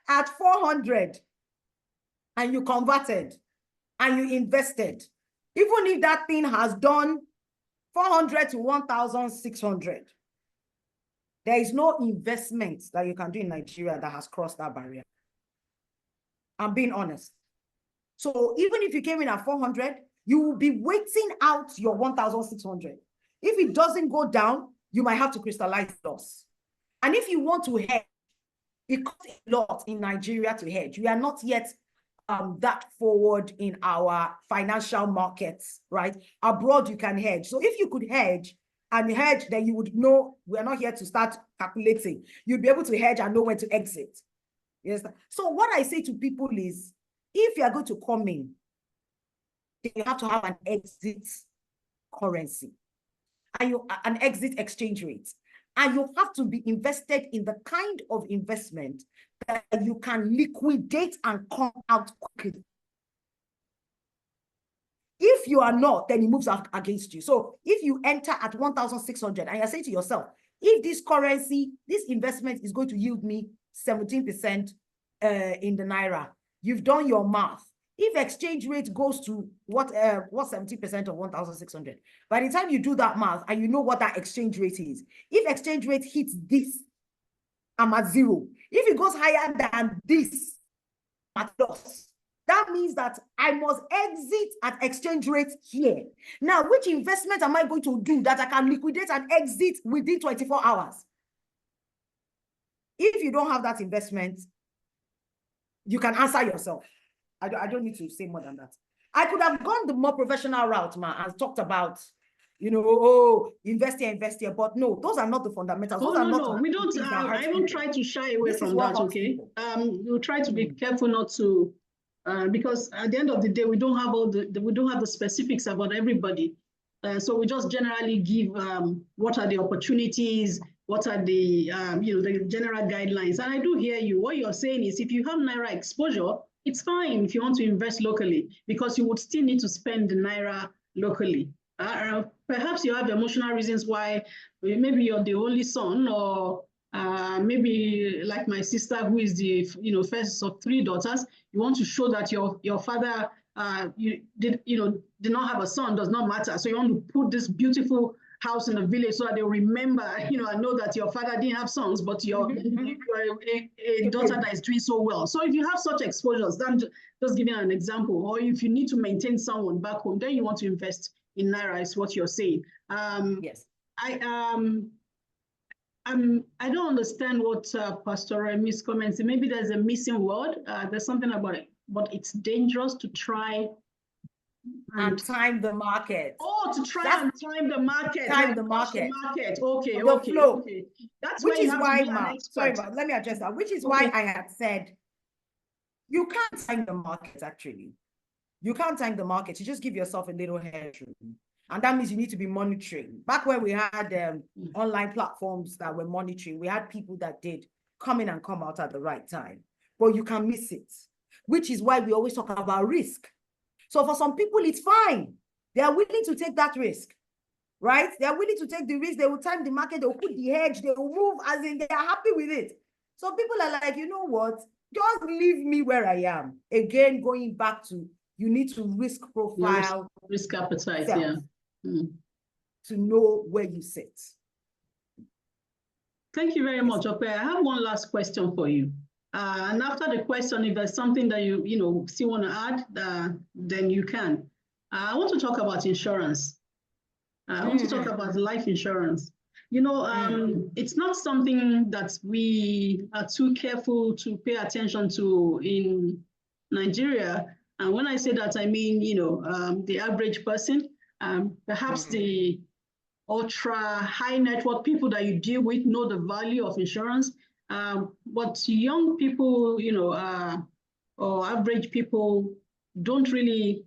at 400 and you converted and you invested, even if that thing has done 400 to 1,600, there is no investment that you can do in Nigeria that has crossed that barrier. I'm being honest. So even if you came in at 400, you will be waiting out your 1,600. If it doesn't go down, you might have to crystallize loss. And if you want to hedge, it costs a lot in Nigeria to hedge. We are not yet that forward in our financial markets, right? Abroad, you can hedge. So if you could hedge, then you would know we're not here to start calculating. You'd be able to hedge and know when to exit. Yes. So what I say to people is, if you are going to come in, you have to have an exit currency and an exit exchange rate. And you have to be invested in the kind of investment that you can liquidate and come out quickly. If you are not, then it moves out against you. So if you enter at 1,600 and you're saying to yourself, if this currency, this investment is going to yield me 17% in the Naira, you've done your math. If exchange rate goes to what 70% of 1,600, by the time you do that math and you know what that exchange rate is, if exchange rate hits this, I'm at zero. If it goes higher than this, I'm at loss. That means that I must exit at exchange rate here. Now, which investment am I going to do that I can liquidate and exit within 24 hours? If you don't have that investment, you can answer yourself. I don't need to say more than that. I could have gone the more professional route, and talked about, invest here, but no, those are not the fundamentals. No, we don't. I won't try to shy away from that, okay? We'll try to be careful not to, because at the end of the day, we don't have the specifics about everybody. So we just generally give what are the opportunities, what are the the general guidelines. And I do hear you. What you're saying is, if you have Naira exposure, it's fine if you want to invest locally, because you would still need to spend the Naira locally. Perhaps you have emotional reasons why, maybe you're the only son, or maybe like my sister, who is the first of 3 daughters, you want to show that your father did not have a son, does not matter. So you want to put this beautiful house in the village so that they'll remember, and know that your father didn't have sons, but you're a daughter that is doing so well. So if you have such exposures, then just giving an example, or if you need to maintain someone back home, then you want to invest in Naira, is what you're saying. Yes. I don't understand what Pastor Remi's comments. Maybe there's a missing word. There's something about it, but it's dangerous to try and time the market. Oh, to try and time the market. Time the market. Okay, the okay, flow. Okay. That's which where is why, sorry, let me address that. Which is why I had said you can't time the market. Actually, you can't time the market. You just give yourself a little headroom, and that means you need to be monitoring. Back when we had online platforms that were monitoring, we had people that did come in and come out at the right time, but you can miss it. Which is why we always talk about risk. So for some people, it's fine. They are willing to take that risk, right? They are willing to take the risk. They will time the market. They will put the hedge. They will move as in they are happy with it. So people are like, you know what? Just leave me where I am. Again, going back to, you need to risk profile. Risk appetite, self, yeah. To know where you sit. Thank you very much, Ope. I have one last question for you. And after the question, if there's something that you still want to add, then you can. I want to talk about insurance. I want to talk about life insurance. It's not something that we are too careful to pay attention to in Nigeria. And when I say that, I mean, the average person, perhaps the ultra high net worth people that you deal with know the value of insurance. But young people, or average people don't really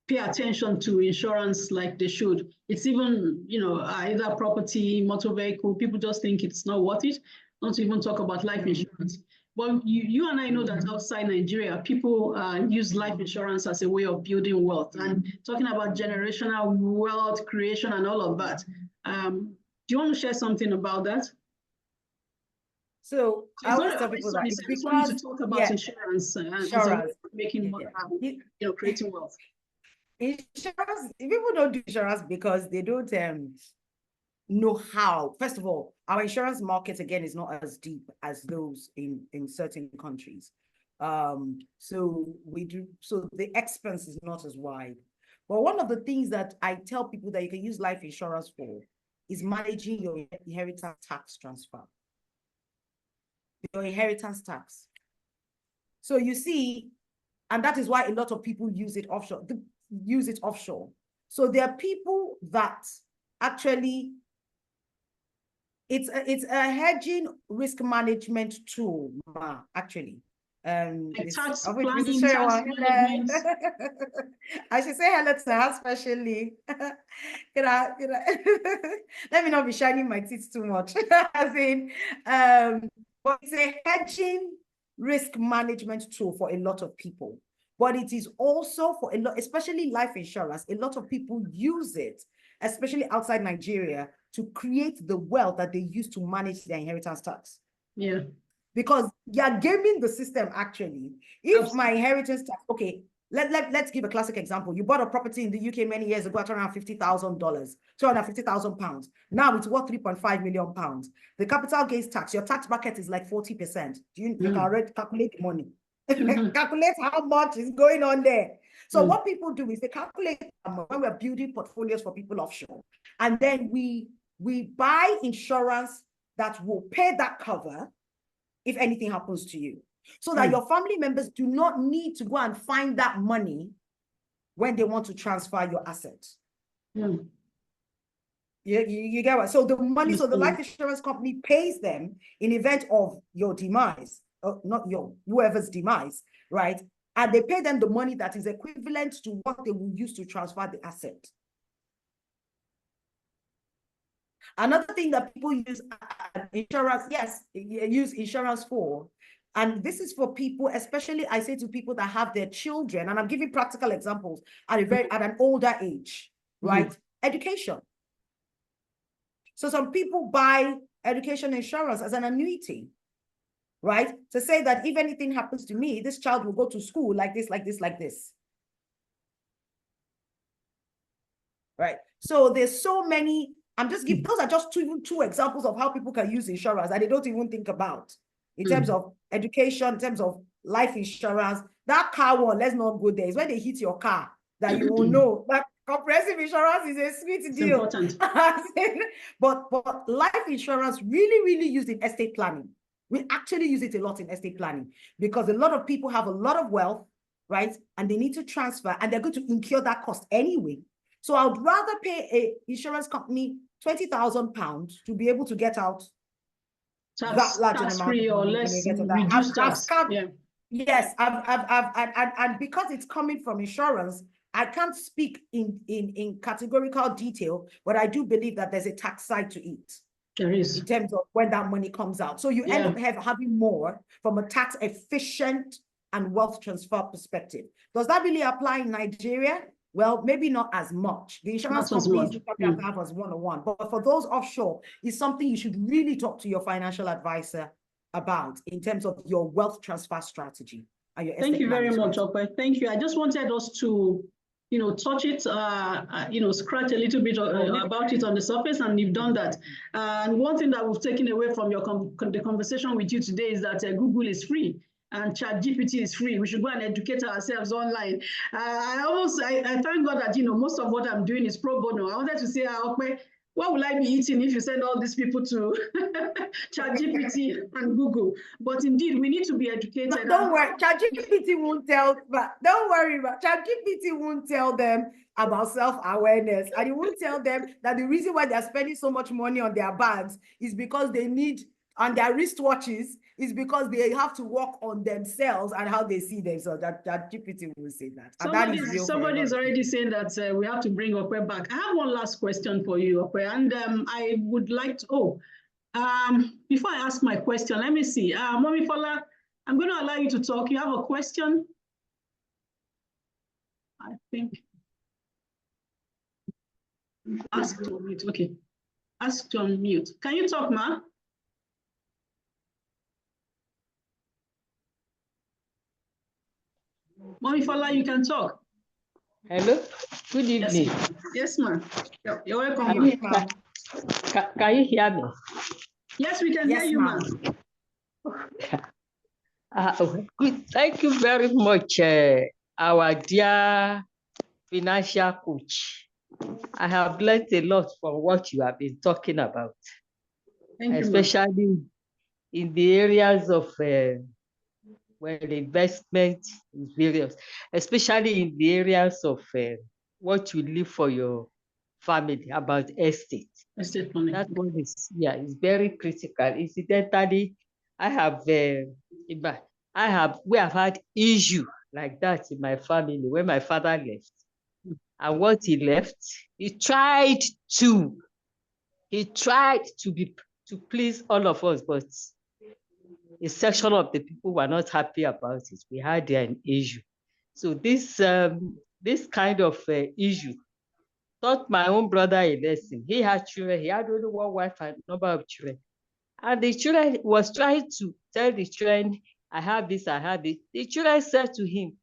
pay attention to insurance like they should. It's even, either property, motor vehicle, people just think it's not worth it, not to even talk about life insurance. But you and I know that outside Nigeria, people use life insurance as a way of building wealth and talking about generational wealth creation and all of that. Do you want to share something about that? So I always tell people that it's because to talk about insurance and making creating wealth. Insurance, people don't do insurance because they don't know how. First of all, our insurance market again is not as deep as those in certain countries. So the expense is not as wide. But one of the things that I tell people that you can use life insurance for is managing your inheritance tax transfer. Your inheritance tax. So you see, and that is why a lot of people use it offshore. So there are people that actually, it's a hedging risk management tool, actually. I should say hello to her especially. Let me not be shining my teeth too much. As in, but it's a hedging risk management tool for a lot of people. But it is also for a lot, especially life insurance. A lot of people use it, especially outside Nigeria, to create the wealth that they use to manage their inheritance tax. Yeah. Because you're gaming the system, actually. If my inheritance tax, okay, let's give a classic example. You bought a property in the UK many years ago at around $50,000, £250,000. Now it's worth £3.5 million. The capital gains tax, your tax bracket is like 40%. You can already calculate the money. Calculate how much is going on there. So what people do is they calculate when we're building portfolios for people offshore. And then we buy insurance that will pay that cover if anything happens to you. So that your family members do not need to go and find that money when they want to transfer your assets. You get what? So the money, so the life insurance company pays them in event of your demise, not whoever's demise, right? And they pay them the money that is equivalent to what they will use to transfer the asset. Another thing that people use insurance, use insurance for, and this is for people, especially I say to people that have their children, and I'm giving practical examples at an older age, right? Education. So some people buy education insurance as an annuity, right? To say that if anything happens to me, this child will go to school like this, like this, like this. Right. So there's so many, those are just two examples of how people can use insurance that they don't even think about in terms of education, in terms of life insurance. That car one, let's not go there. It's when they hit your car that you will know that comprehensive insurance is a sweet It's deal. important. But life insurance really used in estate planning. We actually use it a lot in estate planning because a lot of people have a lot of wealth, right? And they need to transfer and they're going to incur that cost anyway. So I would rather pay an insurance company £20,000 to be able to get out that large amount tax-free or less reduced tax. Yeah. Yes, and because it's coming from insurance, I can't speak in categorical detail, but I do believe that there's a tax side to it. There is. In terms of when that money comes out. So you end up having more from a tax efficient and wealth transfer perspective. Does that really apply in Nigeria? Well, maybe not as much. The insurance companies probably have as one-on-one, but for those offshore, it's something you should really talk to your financial advisor about in terms of your wealth transfer strategy. And your Thank you very much, Ope. Thank you. I just wanted us to, touch it, scratch a little bit about it on the surface, and you've done that. And one thing that we've taken away from the conversation with you today is that Google is free. And ChatGPT is free. We should go and educate ourselves online. I thank God that most of what I'm doing is pro bono. I wanted to say, Ope, what will I be eating if you send all these people to ChatGPT and Google? But indeed, we need to be educated. No, don't worry, ChatGPT won't tell. But don't worry, ChatGPT won't tell them about self-awareness, and it won't tell them that the reason why they're spending so much money on their bags is because they need. And their wristwatches is because they have to work on themselves and how they see themselves. That GPT will say that. Somebody is already saying that we have to bring Ope back. I have one last question for you, Ope, and I would like to. Before I ask my question, let me see. Mommy Fola, I'm going to allow you to talk. You have a question? I think. Ask to unmute. Okay. Ask to unmute. Can you talk, Ma? Mommy Fola, you can talk. Hello, good evening. Yes, ma'am. You're welcome, ma'am. Can you hear me? Yes, we can hear you, ma'am. Good. Thank you very much, our dear financial coach. I have learned a lot from what you have been talking about. Thank you, especially in the areas of investment is various, especially in the areas of what you leave for your family about estate. Estate planning. That one is is very critical. Incidentally, we have had issue like that in my family when my father left. And what he left, he tried to please all of us, but a section of the people were not happy about it. We had an issue. So this kind of issue taught my own brother a lesson. He had children. He had only one wife and a number of children. And the children was trying to tell the children, I have this, I have this. The children said to him,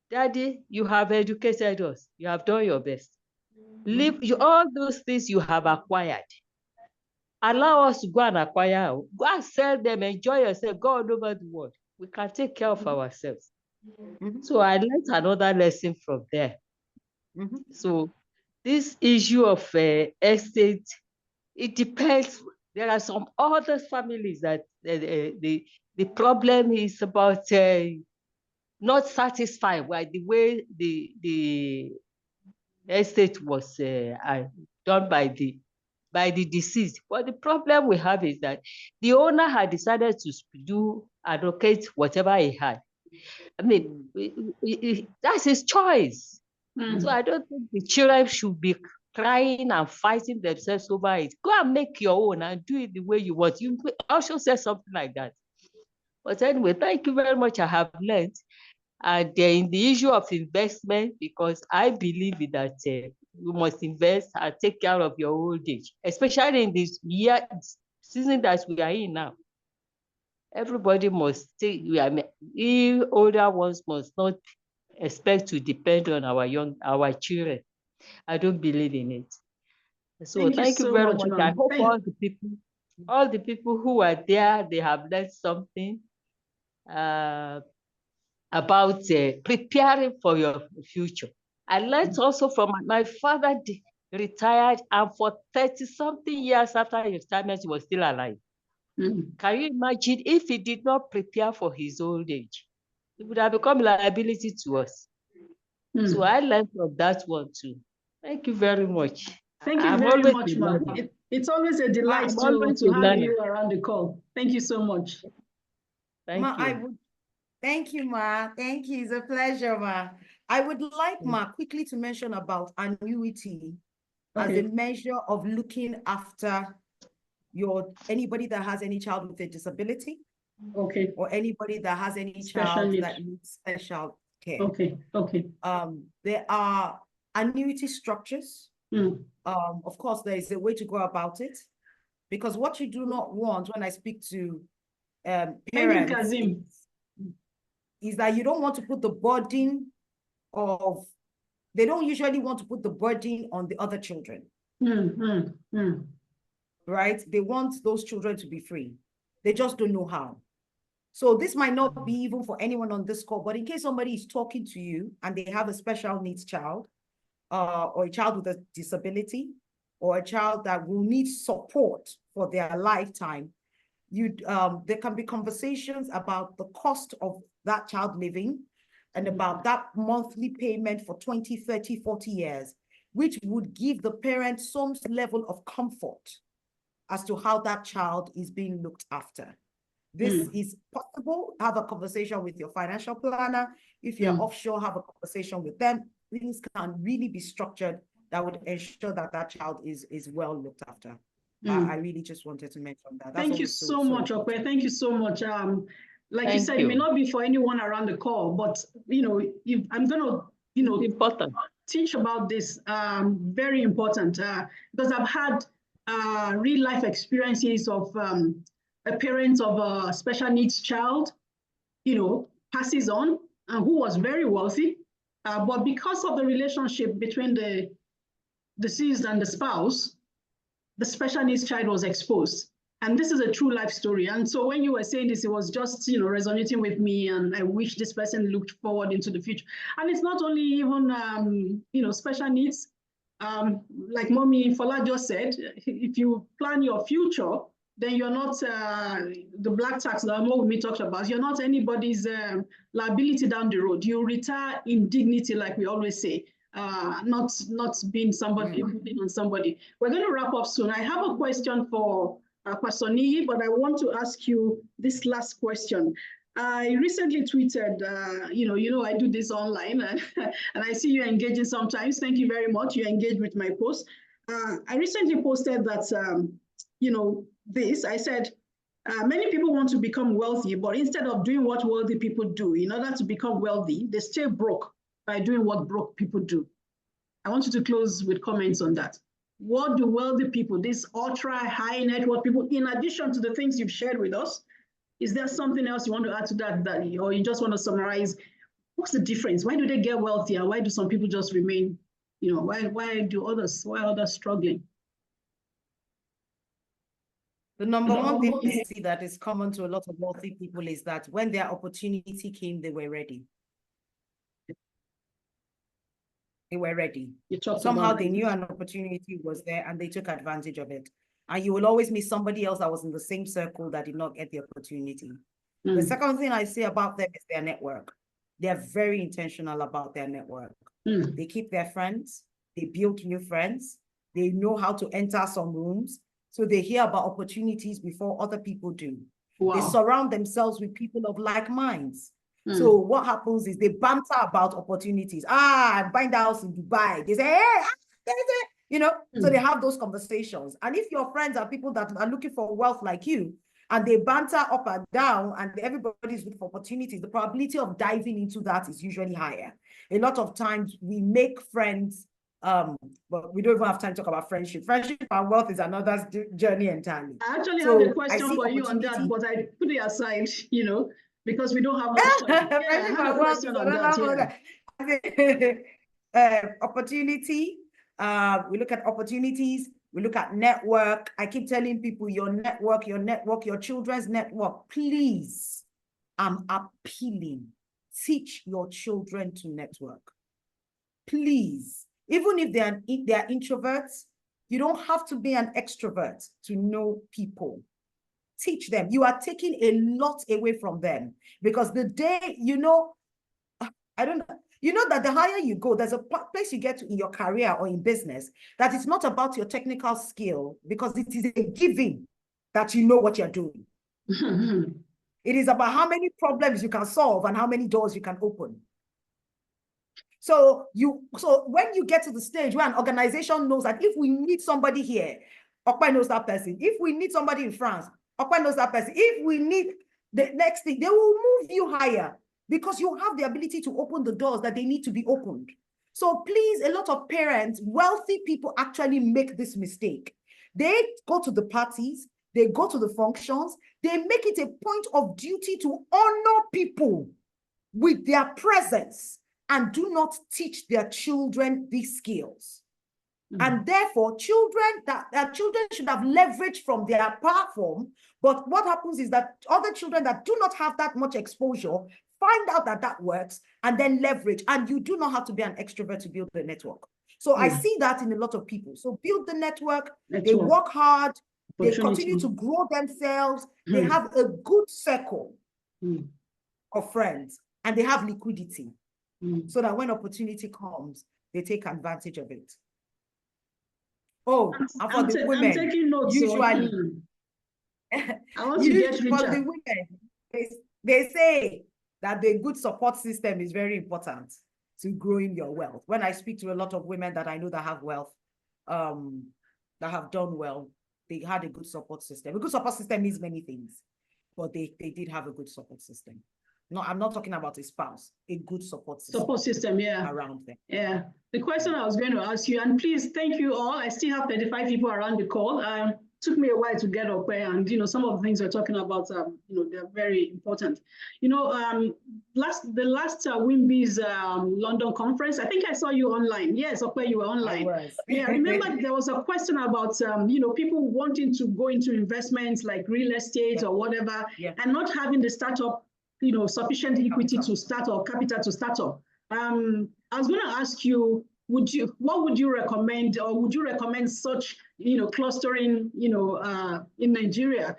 Daddy, you have educated us. You have done your best. Leave all those things you have acquired. Allow us to go and acquire. Go and sell them, enjoy yourself, go all over the world. We can take care of ourselves. So I learned another lesson from there. So this issue of estate, it depends. There are some other families that the problem is about not satisfied by the way the estate was done by the deceased. But the problem we have is that the owner had decided to allocate whatever he had. I mean, that's his choice. So I don't think the children should be crying and fighting themselves over it. Go and make your own and do it the way you want. You also said something like that. But anyway, thank you very much. I have learned. And in the issue of investment, because I believe that you must invest and take care of your old age, especially in this season that we are in now. Everybody must take, older ones must not expect to depend on our children. I don't believe in it. So thank you so very much, much. I hope all the people who are there, they have learned something about preparing for your future. I learned also from my father retired, and for 30-something years after his retirement, he was still alive. Can you imagine if he did not prepare for his old age? It would have become a liability to us. So I learned from that one too. Thank you very much. Thank you very much, Ma. It's always a delight to have you around the call. Thank you so much. Thank you. Thank you, Ma. Thank you. It's a pleasure, Ma. I would like, Ma, quickly to mention about annuity as a measure of looking after anybody that has any child with a disability. Or anybody that has any child that needs special care. There are annuity structures. Of course, there is a way to go about it, because what you do not want when I speak to parents is that you don't want to put the burden of, they don't usually want to put the burden on the other children. Right? They want those children to be free. They just don't know how. So this might not be even for anyone on this call, but in case somebody is talking to you and they have a special needs child, or a child with a disability, or a child that will need support for their lifetime, there can be conversations about the cost of that child living and about that monthly payment for 20, 30, 40 years, which would give the parent some level of comfort as to how that child is being looked after. This is possible. Have a conversation with your financial planner. If you're offshore, have a conversation with them. Things can really be structured that would ensure that that child is well looked after. I really just wanted to mention that. Thank you so much, Ope. Thank you so much. Like you said, it may not be for anyone around the call, but if I'm going to, important. Teach about this. Very important, because I've had real life experiences of a parent of a special needs child, passes on, who was very wealthy, but because of the relationship between the deceased and the spouse, the special needs child was exposed. And this is a true life story. And so when you were saying this, it was just, resonating with me, and I wish this person looked forward into the future. And it's not only even, special needs. Like Mommy Fola just said, if you plan your future, then you're not the black tax that Mo talked about. You're not anybody's liability down the road. You retire in dignity, like we always say, not being somebody, on somebody. We're going to wrap up soon. I have a question for Pastor Niyi, but I want to ask you this last question. I recently tweeted, I do this online, and I see you engaging sometimes. Thank you very much. You engage with my post. I recently posted that, I said, many people want to become wealthy, but instead of doing what wealthy people do in order to become wealthy, they stay broke by doing what broke people do. I want you to close with comments on that. What do wealthy people, these ultra high net worth people, in addition to the things you've shared with us, is there something else you want to add to that, or you just want to summarize? What's the difference? Why do they get wealthy, and why do some people just remain, why are others struggling? The number one thing we see that is common to a lot of wealthy people is that when their opportunity came, they were ready. They were ready. Somehow they knew an opportunity was there and they took advantage of it. And you will always meet somebody else that was in the same circle that did not get the opportunity. The second thing I say about them is their network. They're very intentional about their network. They keep their friends. They build new friends. They know how to enter some rooms. So they hear about opportunities before other people do. Wow. They surround themselves with people of like minds. So what happens is they banter about opportunities. I'm buying the house in Dubai. They say, hey, so they have those conversations. And if your friends are people that are looking for wealth like you, and they banter up and down, and everybody's looking for opportunities, the probability of diving into that is usually higher. A lot of times we make friends But we don't even have time to talk about friendship. Friendship and wealth is another journey entirely. I actually So have a question for you on that, but I put it aside, because we don't have much time. Yeah, I have a question on that. Opportunity. We look at opportunities. We look at network. I keep telling people your network, your children's network. Please, I'm appealing. Teach your children to network. Please, even if they are introverts, you don't have to be an extrovert to know people. Teach them. You are taking a lot away from them, because the day, that the higher you go, there's a place you get to in your career or in business that it's not about your technical skill, because it is a giving that you know what you're doing. It is about how many problems you can solve and how many doors you can open. So when you get to the stage where an organization knows that if we need somebody here, Ope knows that person. If we need somebody in France, Ope knows that person. If we need the next thing, they will move you higher, because you have the ability to open the doors that they need to be opened. So please, a lot of parents, wealthy people actually make this mistake. They go to the parties, they go to the functions, they make it a point of duty to honor people with their presence and do not teach their children these skills. And therefore, children should have leverage from their platform. But what happens is that other children that do not have that much exposure find out that works and then leverage. And you do not have to be an extrovert to build the network. So I see that in a lot of people. So build the network. They work hard, they continue to grow themselves, they have a good circle of friends, and they have liquidity. So that when opportunity comes, they take advantage of it. Oh, and for the women, I'm taking notes, usually, I want to get richer. For the women, they say that the good support system is very important to growing your wealth. When I speak to a lot of women that I know that have wealth, that have done well, they had a good support system. A good support system means many things, but they did have a good support system. No, I'm not talking about a spouse, a good support system. Around them. Yeah. The question I was going to ask you, and please, thank you all. I still have 35 people around the call. Took me a while to get up there, and some of the things we're talking about, they're very important. The last WIMBI's London conference, I think I saw you online. Yes, Ope, you were online. I was. Yeah, I remember there was a question about people wanting to go into investments like real estate or whatever, and not having the startup sufficient equity to start or capital to start up. I was going to ask you, what would you recommend, or would you recommend such, clustering, in Nigeria?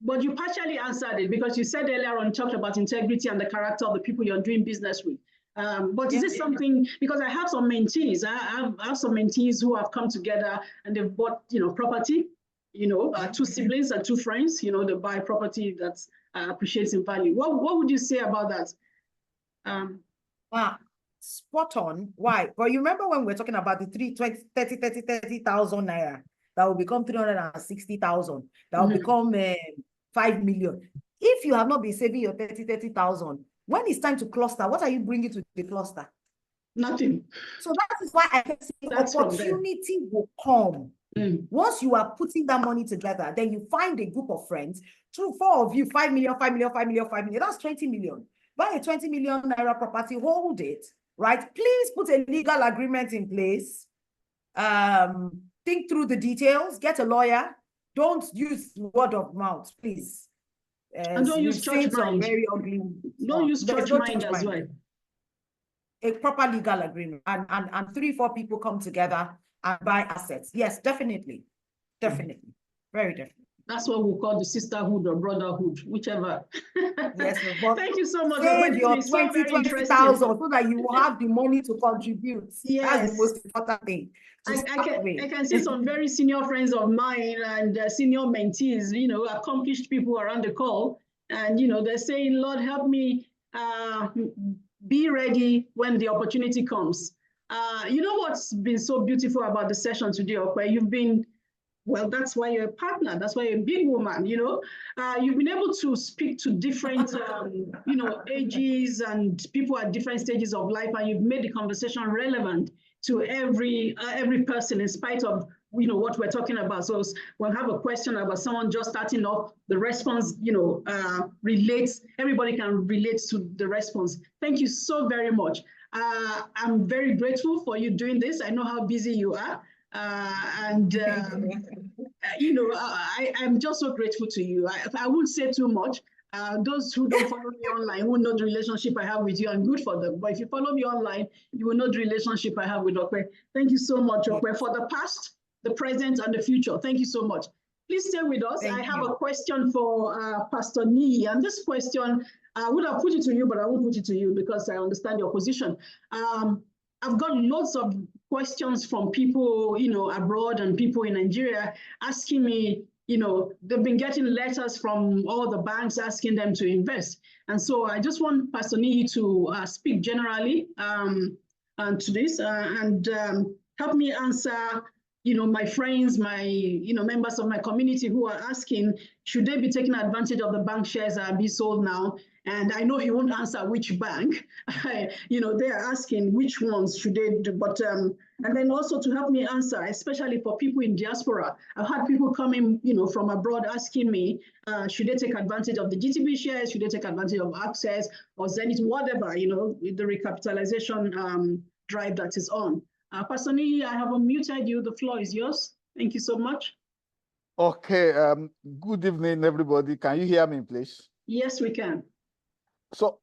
But you partially answered it, because you said earlier on, talked about integrity and the character of the people you're doing business with. But is this something, because I have some mentees, I have some mentees who have come together and they've bought, property, two siblings and two friends, they buy property that's appreciates in value. What would you say about that? Spot on. Why? Well, you remember when we were talking about the 30,000 naira that will become 360,000, that will become 5 million. If you have not been saving your 30,000, when it's time to cluster, what are you bringing to the cluster? Nothing. So that is why I can say opportunity will come. Once you are putting that money together, then you find a group of friends, 4 of you, 5 million, 5 million, 5 million, 5 million, that's 20 million. Buy a 20 million naira property, hold it, right? Please put a legal agreement in place. Think through the details, get a lawyer. Don't use word of mouth, please. And don't use church mind. Very ugly. Don't use church mind as well. A proper legal agreement, and 3-4 people come together and buy assets. Yes, definitely. Definitely. Very definitely. That's what we call the sisterhood or brotherhood, whichever. Yes, thank you so much. Save your 20,000 so that you will have the money to contribute. Yes. That's the most important thing. I can see some very senior friends of mine and senior mentees, accomplished people around the call. And, they're saying, Lord, help me be ready when the opportunity comes. What's been so beautiful about the session today, Ope? You've been, well, that's why you're a partner. That's why you're a big woman, You've been able to speak to different, ages and people at different stages of life, and you've made the conversation relevant, to every person, in spite of what we're talking about. So when we have a question about someone just starting off, the response relates. Everybody can relate to the response. Thank you so very much. I'm very grateful for you doing this. I know how busy you are. I'm just so grateful to you. I won't say too much. Those who don't follow me online will know the relationship I have with you, and good for them. But if you follow me online, you will know the relationship I have with Ope. Thank you so much, Ope, for the past, the present, and the future. Thank you so much. Please stay with us. I have a question for Pastor Nii, and this question, I would have put it to you, but I won't put it to you because I understand your position. I've got lots of questions from people, abroad and people in Nigeria asking me, they've been getting letters from all the banks asking them to invest. And so I just want Pastor Nii to speak generally to this and help me answer, my friends, my, members of my community who are asking, should they be taking advantage of the bank shares that are being sold now? And I know he won't answer which bank, they are asking which ones should they do, but, and then also to help me answer, especially for people in diaspora. I've had people coming, from abroad asking me, should they take advantage of the GTB shares? Should they take advantage of Access or Zenith, whatever, the recapitalization drive that is on. Pastor Nii, I have unmuted you. The floor is yours. Thank you so much. Okay. Good evening, everybody. Can you hear me, please? Yes, we can. So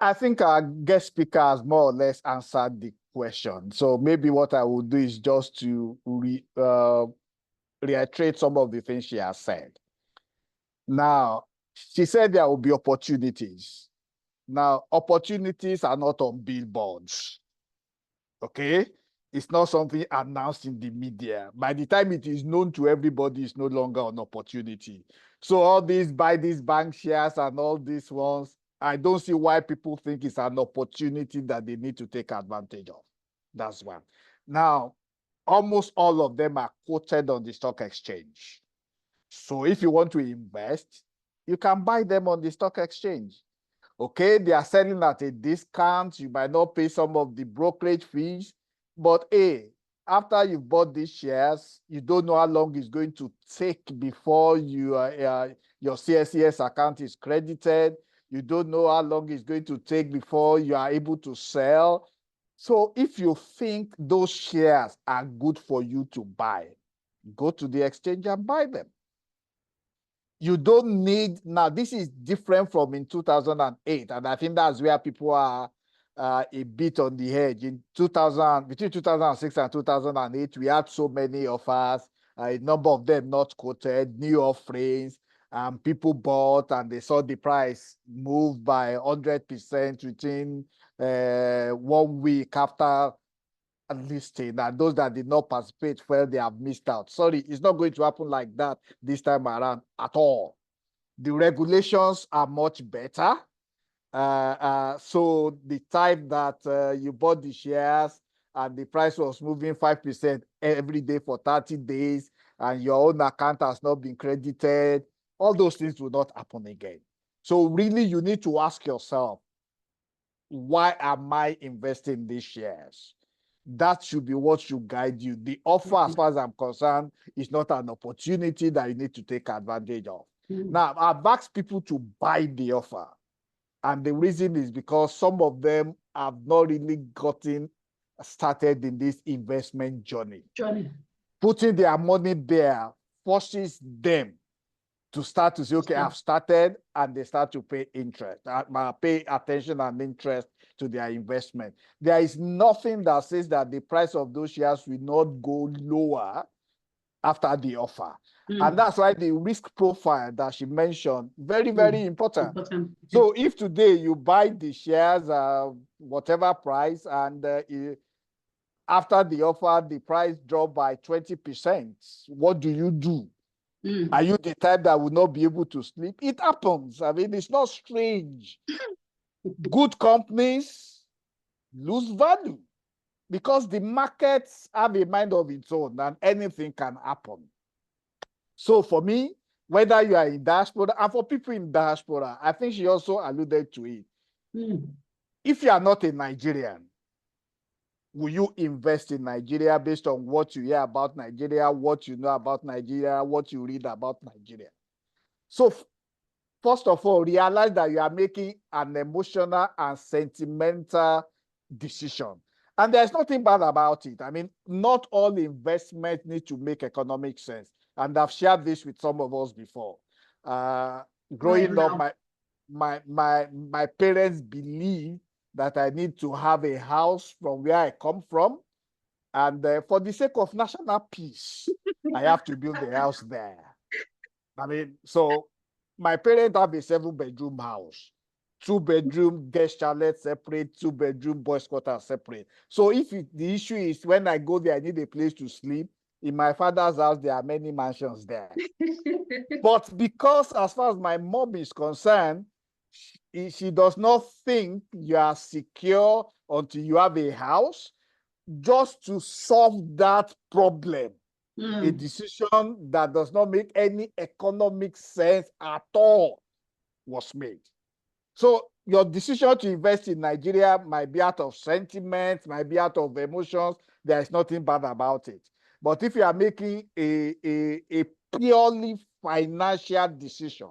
I think our guest speaker has more or less answered the question. So maybe what I will do is just to reiterate some of the things she has said. Now, she said there will be opportunities. Now, opportunities are not on billboards. Okay? It's not something announced in the media. By the time it is known to everybody, it's no longer an opportunity. So all these, buy these bank shares and all these ones, I don't see why people think it's an opportunity that they need to take advantage of. That's one. Now, almost all of them are quoted on the stock exchange. So if you want to invest, you can buy them on the stock exchange. Okay, they are selling at a discount. You might not pay some of the brokerage fees, but after you've bought these shares, you don't know how long it's going to take before your CSCS account is credited. You don't know how long it's going to take before you are able to sell. So if you think those shares are good for you to buy, go to the exchange and buy them. You don't need, now this is different from in 2008, and I think that's where people are a bit on the edge. In between 2006 and 2008, we had so many offers, a number of them not quoted, new offerings. People bought and they saw the price move by 100% within 1 week after listing, and those that did not participate felt they have missed out. Sorry, it's not going to happen like that this time around at all. The regulations are much better. So the time that you bought the shares and the price was moving 5% every day for 30 days and your own account has not been credited, all those things will not happen again. So really you need to ask yourself, why am I investing in these shares? That should be what should guide you. The offer, as far as I'm concerned, is not an opportunity that you need to take advantage of. Now, I've asked people to buy the offer. And the reason is because some of them have not really gotten started in this investment journey. Putting their money there forces them to start to say, okay, I've started, and they start to pay interest, pay attention and interest to their investment. There is nothing that says that the price of those shares will not go lower after the offer. And that's why the risk profile that she mentioned, very, very important. So if today you buy the shares, whatever price, and after the offer, the price dropped by 20%, what do you do? Are you the type that will not be able to sleep? It happens. I mean, it's not strange. Good companies lose value because the markets have a mind of its own and anything can happen. So for me, whether you are in diaspora, and for people in diaspora, I think she also alluded to it. If you are not a Nigerian, will you invest in Nigeria based on what you hear about Nigeria, what you know about Nigeria, what you read about Nigeria? So first of all, realize that you are making an emotional and sentimental decision. And there's nothing bad about it. I mean, not all investments need to make economic sense. And I've shared this with some of us before. Growing up, my parents believe that I need to have a house from where I come from. And for the sake of national peace, I have to build a house there. I mean, so my parents have a 7-bedroom house, 2-bedroom guest chalet separate, 2-bedroom boys' quarters separate. So if the issue is when I go there, I need a place to sleep. In my father's house, there are many mansions there. But because as far as my mom is concerned, she does not think you are secure until you have a house. Just to solve that problem, a decision that does not make any economic sense at all was made. So your decision to invest in Nigeria might be out of sentiment, might be out of emotions. There is nothing bad about it. But if you are making a purely financial decision,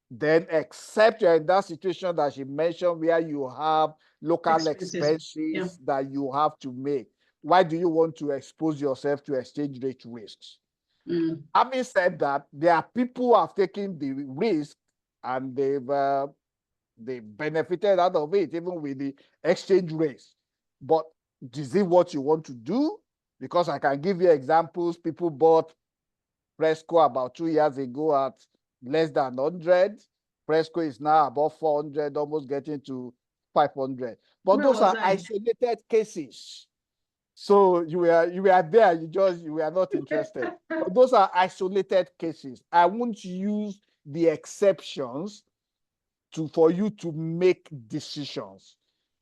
then except you're in that situation that she mentioned where you have local expenses that you have to make, why do you want to expose yourself to exchange rate risks? Having said that, there are people who have taken the risk and they've benefited out of it, even with the exchange rates. But is it what you want to do? Because I can give you examples. People bought Presco about 2 years ago at less than 100. Presco is now above 400, almost getting to 500. But those are isolated cases. So you were there, you were not interested. But those are isolated cases. I won't use the exceptions for you to make decisions.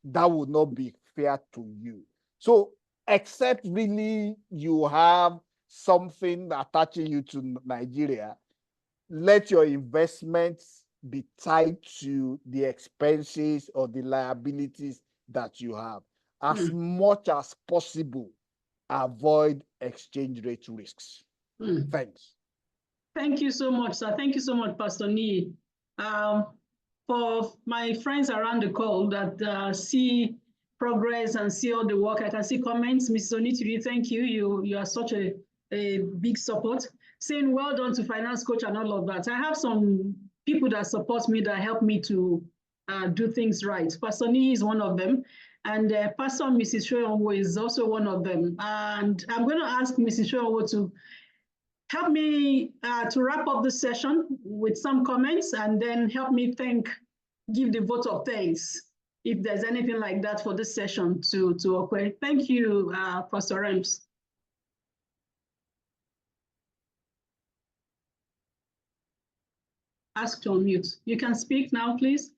That would not be fair to you. So except really you have something attaching you to Nigeria, let your investments be tied to the expenses or the liabilities that you have. As much as possible, avoid exchange rate risks. Thanks. Thank you so much, sir. Thank you so much, Pastor Nee. For my friends around the call that see progress and see all the work, I can see comments. Mrs. Onitiri, thank you. You are such a big support. Saying well done to finance coach and all of that. I have some people that support me, that help me to do things right. Pastor Nee is one of them. And Pastor Mrs. Shoyonwo is also one of them. And I'm going to ask Mrs. Shoyonwo to help me to wrap up the session with some comments, and then help me give the vote of thanks, if there's anything like that for this session to Ope. Thank you, Pastor Rems. Ask to unmute. You can speak now, please.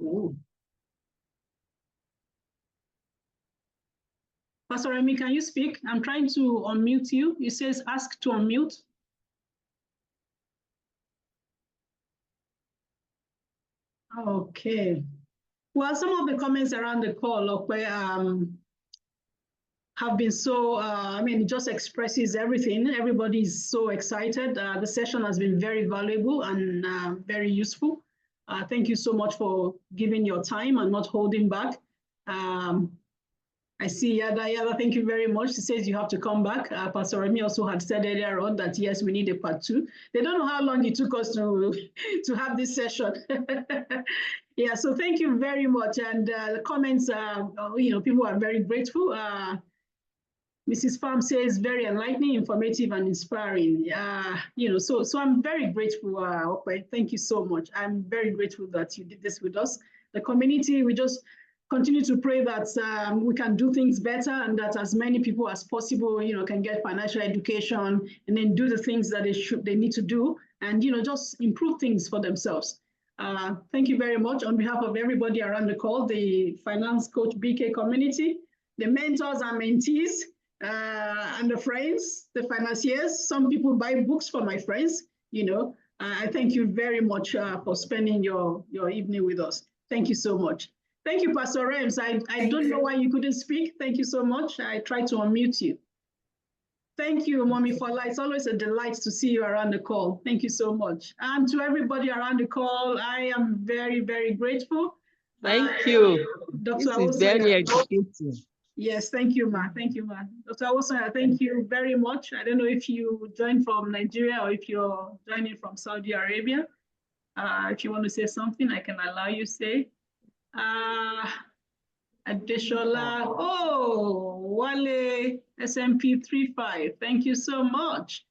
Ooh. Pastor Remy, can you speak? I'm trying to unmute you. It says ask to unmute. Okay. Well, some of the comments around the call have been so, it just expresses everything. Everybody is so excited. The session has been very valuable and very useful. Thank you so much for giving your time and not holding back. I see Yada, thank you very much. She says you have to come back. Pastor Remy also had said earlier on that, yes, we need a part 2. They don't know how long it took us to have this session. Yeah, so thank you very much. And the comments, people are very grateful. Mrs. Pham says very enlightening, informative, and inspiring. So I'm very grateful, Ope. Thank you so much. I'm very grateful that you did this with us. The community, we just continue to pray that we can do things better, and that as many people as possible, can get financial education and then do the things that they need to do, and just improve things for themselves. Thank you very much on behalf of everybody around the call, the Finance Coach BK community, the mentors and mentees, and the friends, the financiers. Some people buy books for my friends. I thank you very much for spending your evening with us. Thank you so much. Thank you, Pastor Rems. I don't know why you couldn't speak. Thank you so much. I tried to unmute you. Thank you, Mommy Fola. It's always a delight to see you around the call. Thank you so much. And to everybody around the call, I am very, very grateful. Thank you. Dr. This is very educative. Yes, thank you, Ma. Thank you, Ma. Dr. Awosoya, thank you very much. I don't know if you joined from Nigeria or if you're joining from Saudi Arabia. If you want to say something, I can allow you to say. Adeshola, oh, Wale, SMP 35, thank you so much.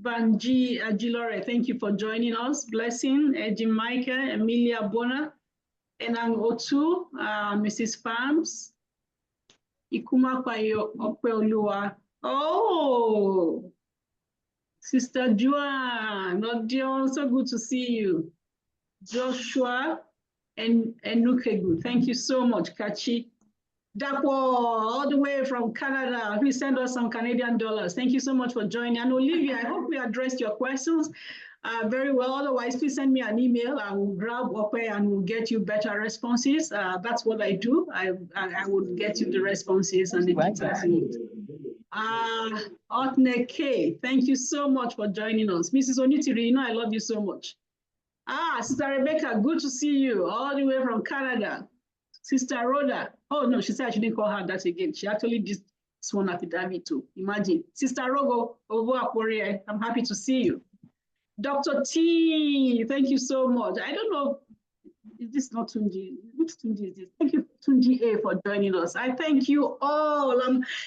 Banji Ajilore, thank you for joining us. Blessing, Eji Micah, Emilia Bona, Enang Otu, Mrs. Farms, Ikuma Kwayo Ope Oduwole. Oh, Sister Joan, Nodion, so good to see you. Joshua and Nukegu, thank you so much, Kachi. Dapo, all the way from Canada, please send us some Canadian dollars. Thank you so much for joining. And Olivia, I hope we addressed your questions very well. Otherwise, please send me an email. I will grab Ope and we'll get you better responses. That's what I do. I will get you the responses and the details you need. Otne K, thank you so much for joining us. Mrs. Onitiri, you know I love you so much. Sister Rebecca, good to see you all the way from Canada. Sister Rhoda, oh no, she said I shouldn't call her that again. She actually did sworn affidavit too. Imagine. Sister Rogo, I'm happy to see you. Dr. T, thank you so much. I don't know, is this not Tunji? Which Tunji is this? Thank you, Tunji A, for joining us. I thank you all.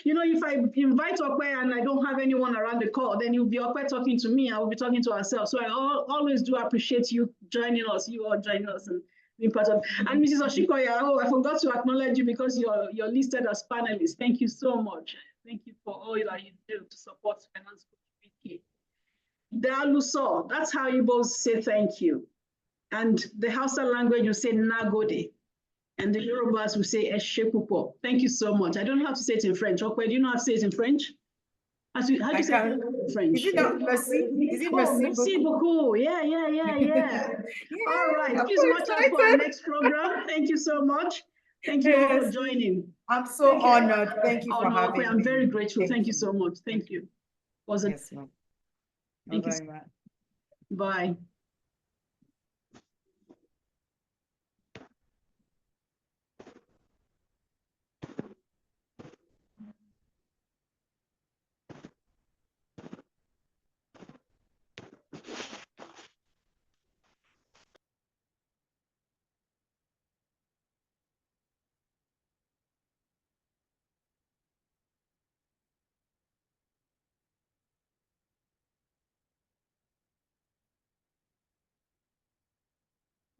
You know, if I invite Ope and I don't have anyone around the call, then you'll be Ope talking to me. I will be talking to ourselves. So I always do appreciate you joining us, you all joining us. And being part of. And Mrs. Oshikoya, oh, I forgot to acknowledge you because you're listed as panelists. Thank you so much. Thank you for all that you do to support Finance Coach BK. Daluso, that's how you both say thank you. And the Hausa language will say Nagode. And the Yorubas will say Eshepupo. Thank you so much. I don't know how to say it in French. Okay, do you know how to say it in French? How do you say it in French? Is it not merci? Is it merci? Merci beaucoup. Yeah. Yeah, All right. I'm Please so watch out for our next program. Thank you so much. Thank you all for joining. I'm so honored. Thank you for having me. I'm very grateful. Thank you so much. Thank you. Yes, ma'am. Thank you. Bye.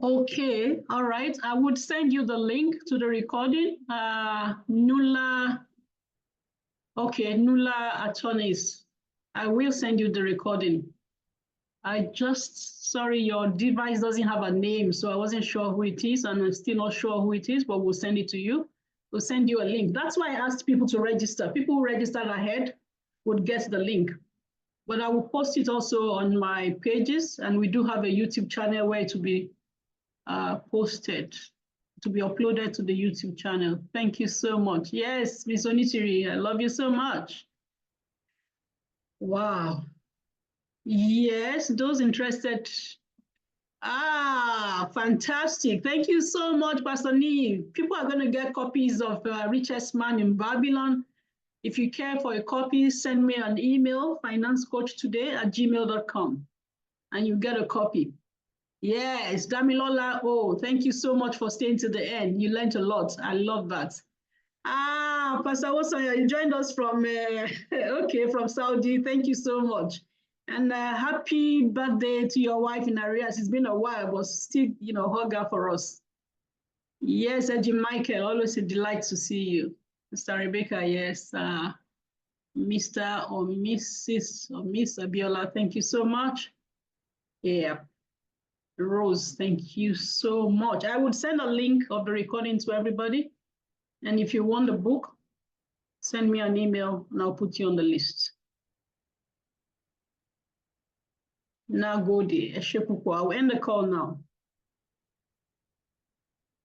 Okay, all right. I would send you the link to the recording. Nula Attorneys. I will send you the recording. Sorry, your device doesn't have a name, so I wasn't sure who it is, and I'm still not sure who it is, but we'll send it to you. We'll send you a link. That's why I asked people to register. People who registered ahead would get the link. But I will post it also on my pages, and we do have a YouTube channel where it will be posted, to be uploaded to the YouTube channel. Thank you so much. Yes, Ms. Onitiri, I love you so much. Wow. Yes, those interested. Fantastic. Thank you so much, Pastor Neve. People are going to get copies of Richest Man in Babylon. If you care for a copy, send me an email, financecoachtoday@gmail.com, and you get a copy. Yes, Damilola, oh, thank you so much for staying to the end. You learned a lot. I love that. Pastor Awosoya, you joined us from, from Saudi. Thank you so much. And happy birthday to your wife in arrears. It's been a while, but still, hug her for us. Yes, Eji Michael, always a delight to see you. Mr. Rebecca, yes. Mr. or Mrs. or Miss Abiola, thank you so much. Yeah. Rose, thank you so much. I would send a link of the recording to everybody. And if you want the book, send me an email and I'll put you on the list. Nagode, Eshepupo. I'll end the call now.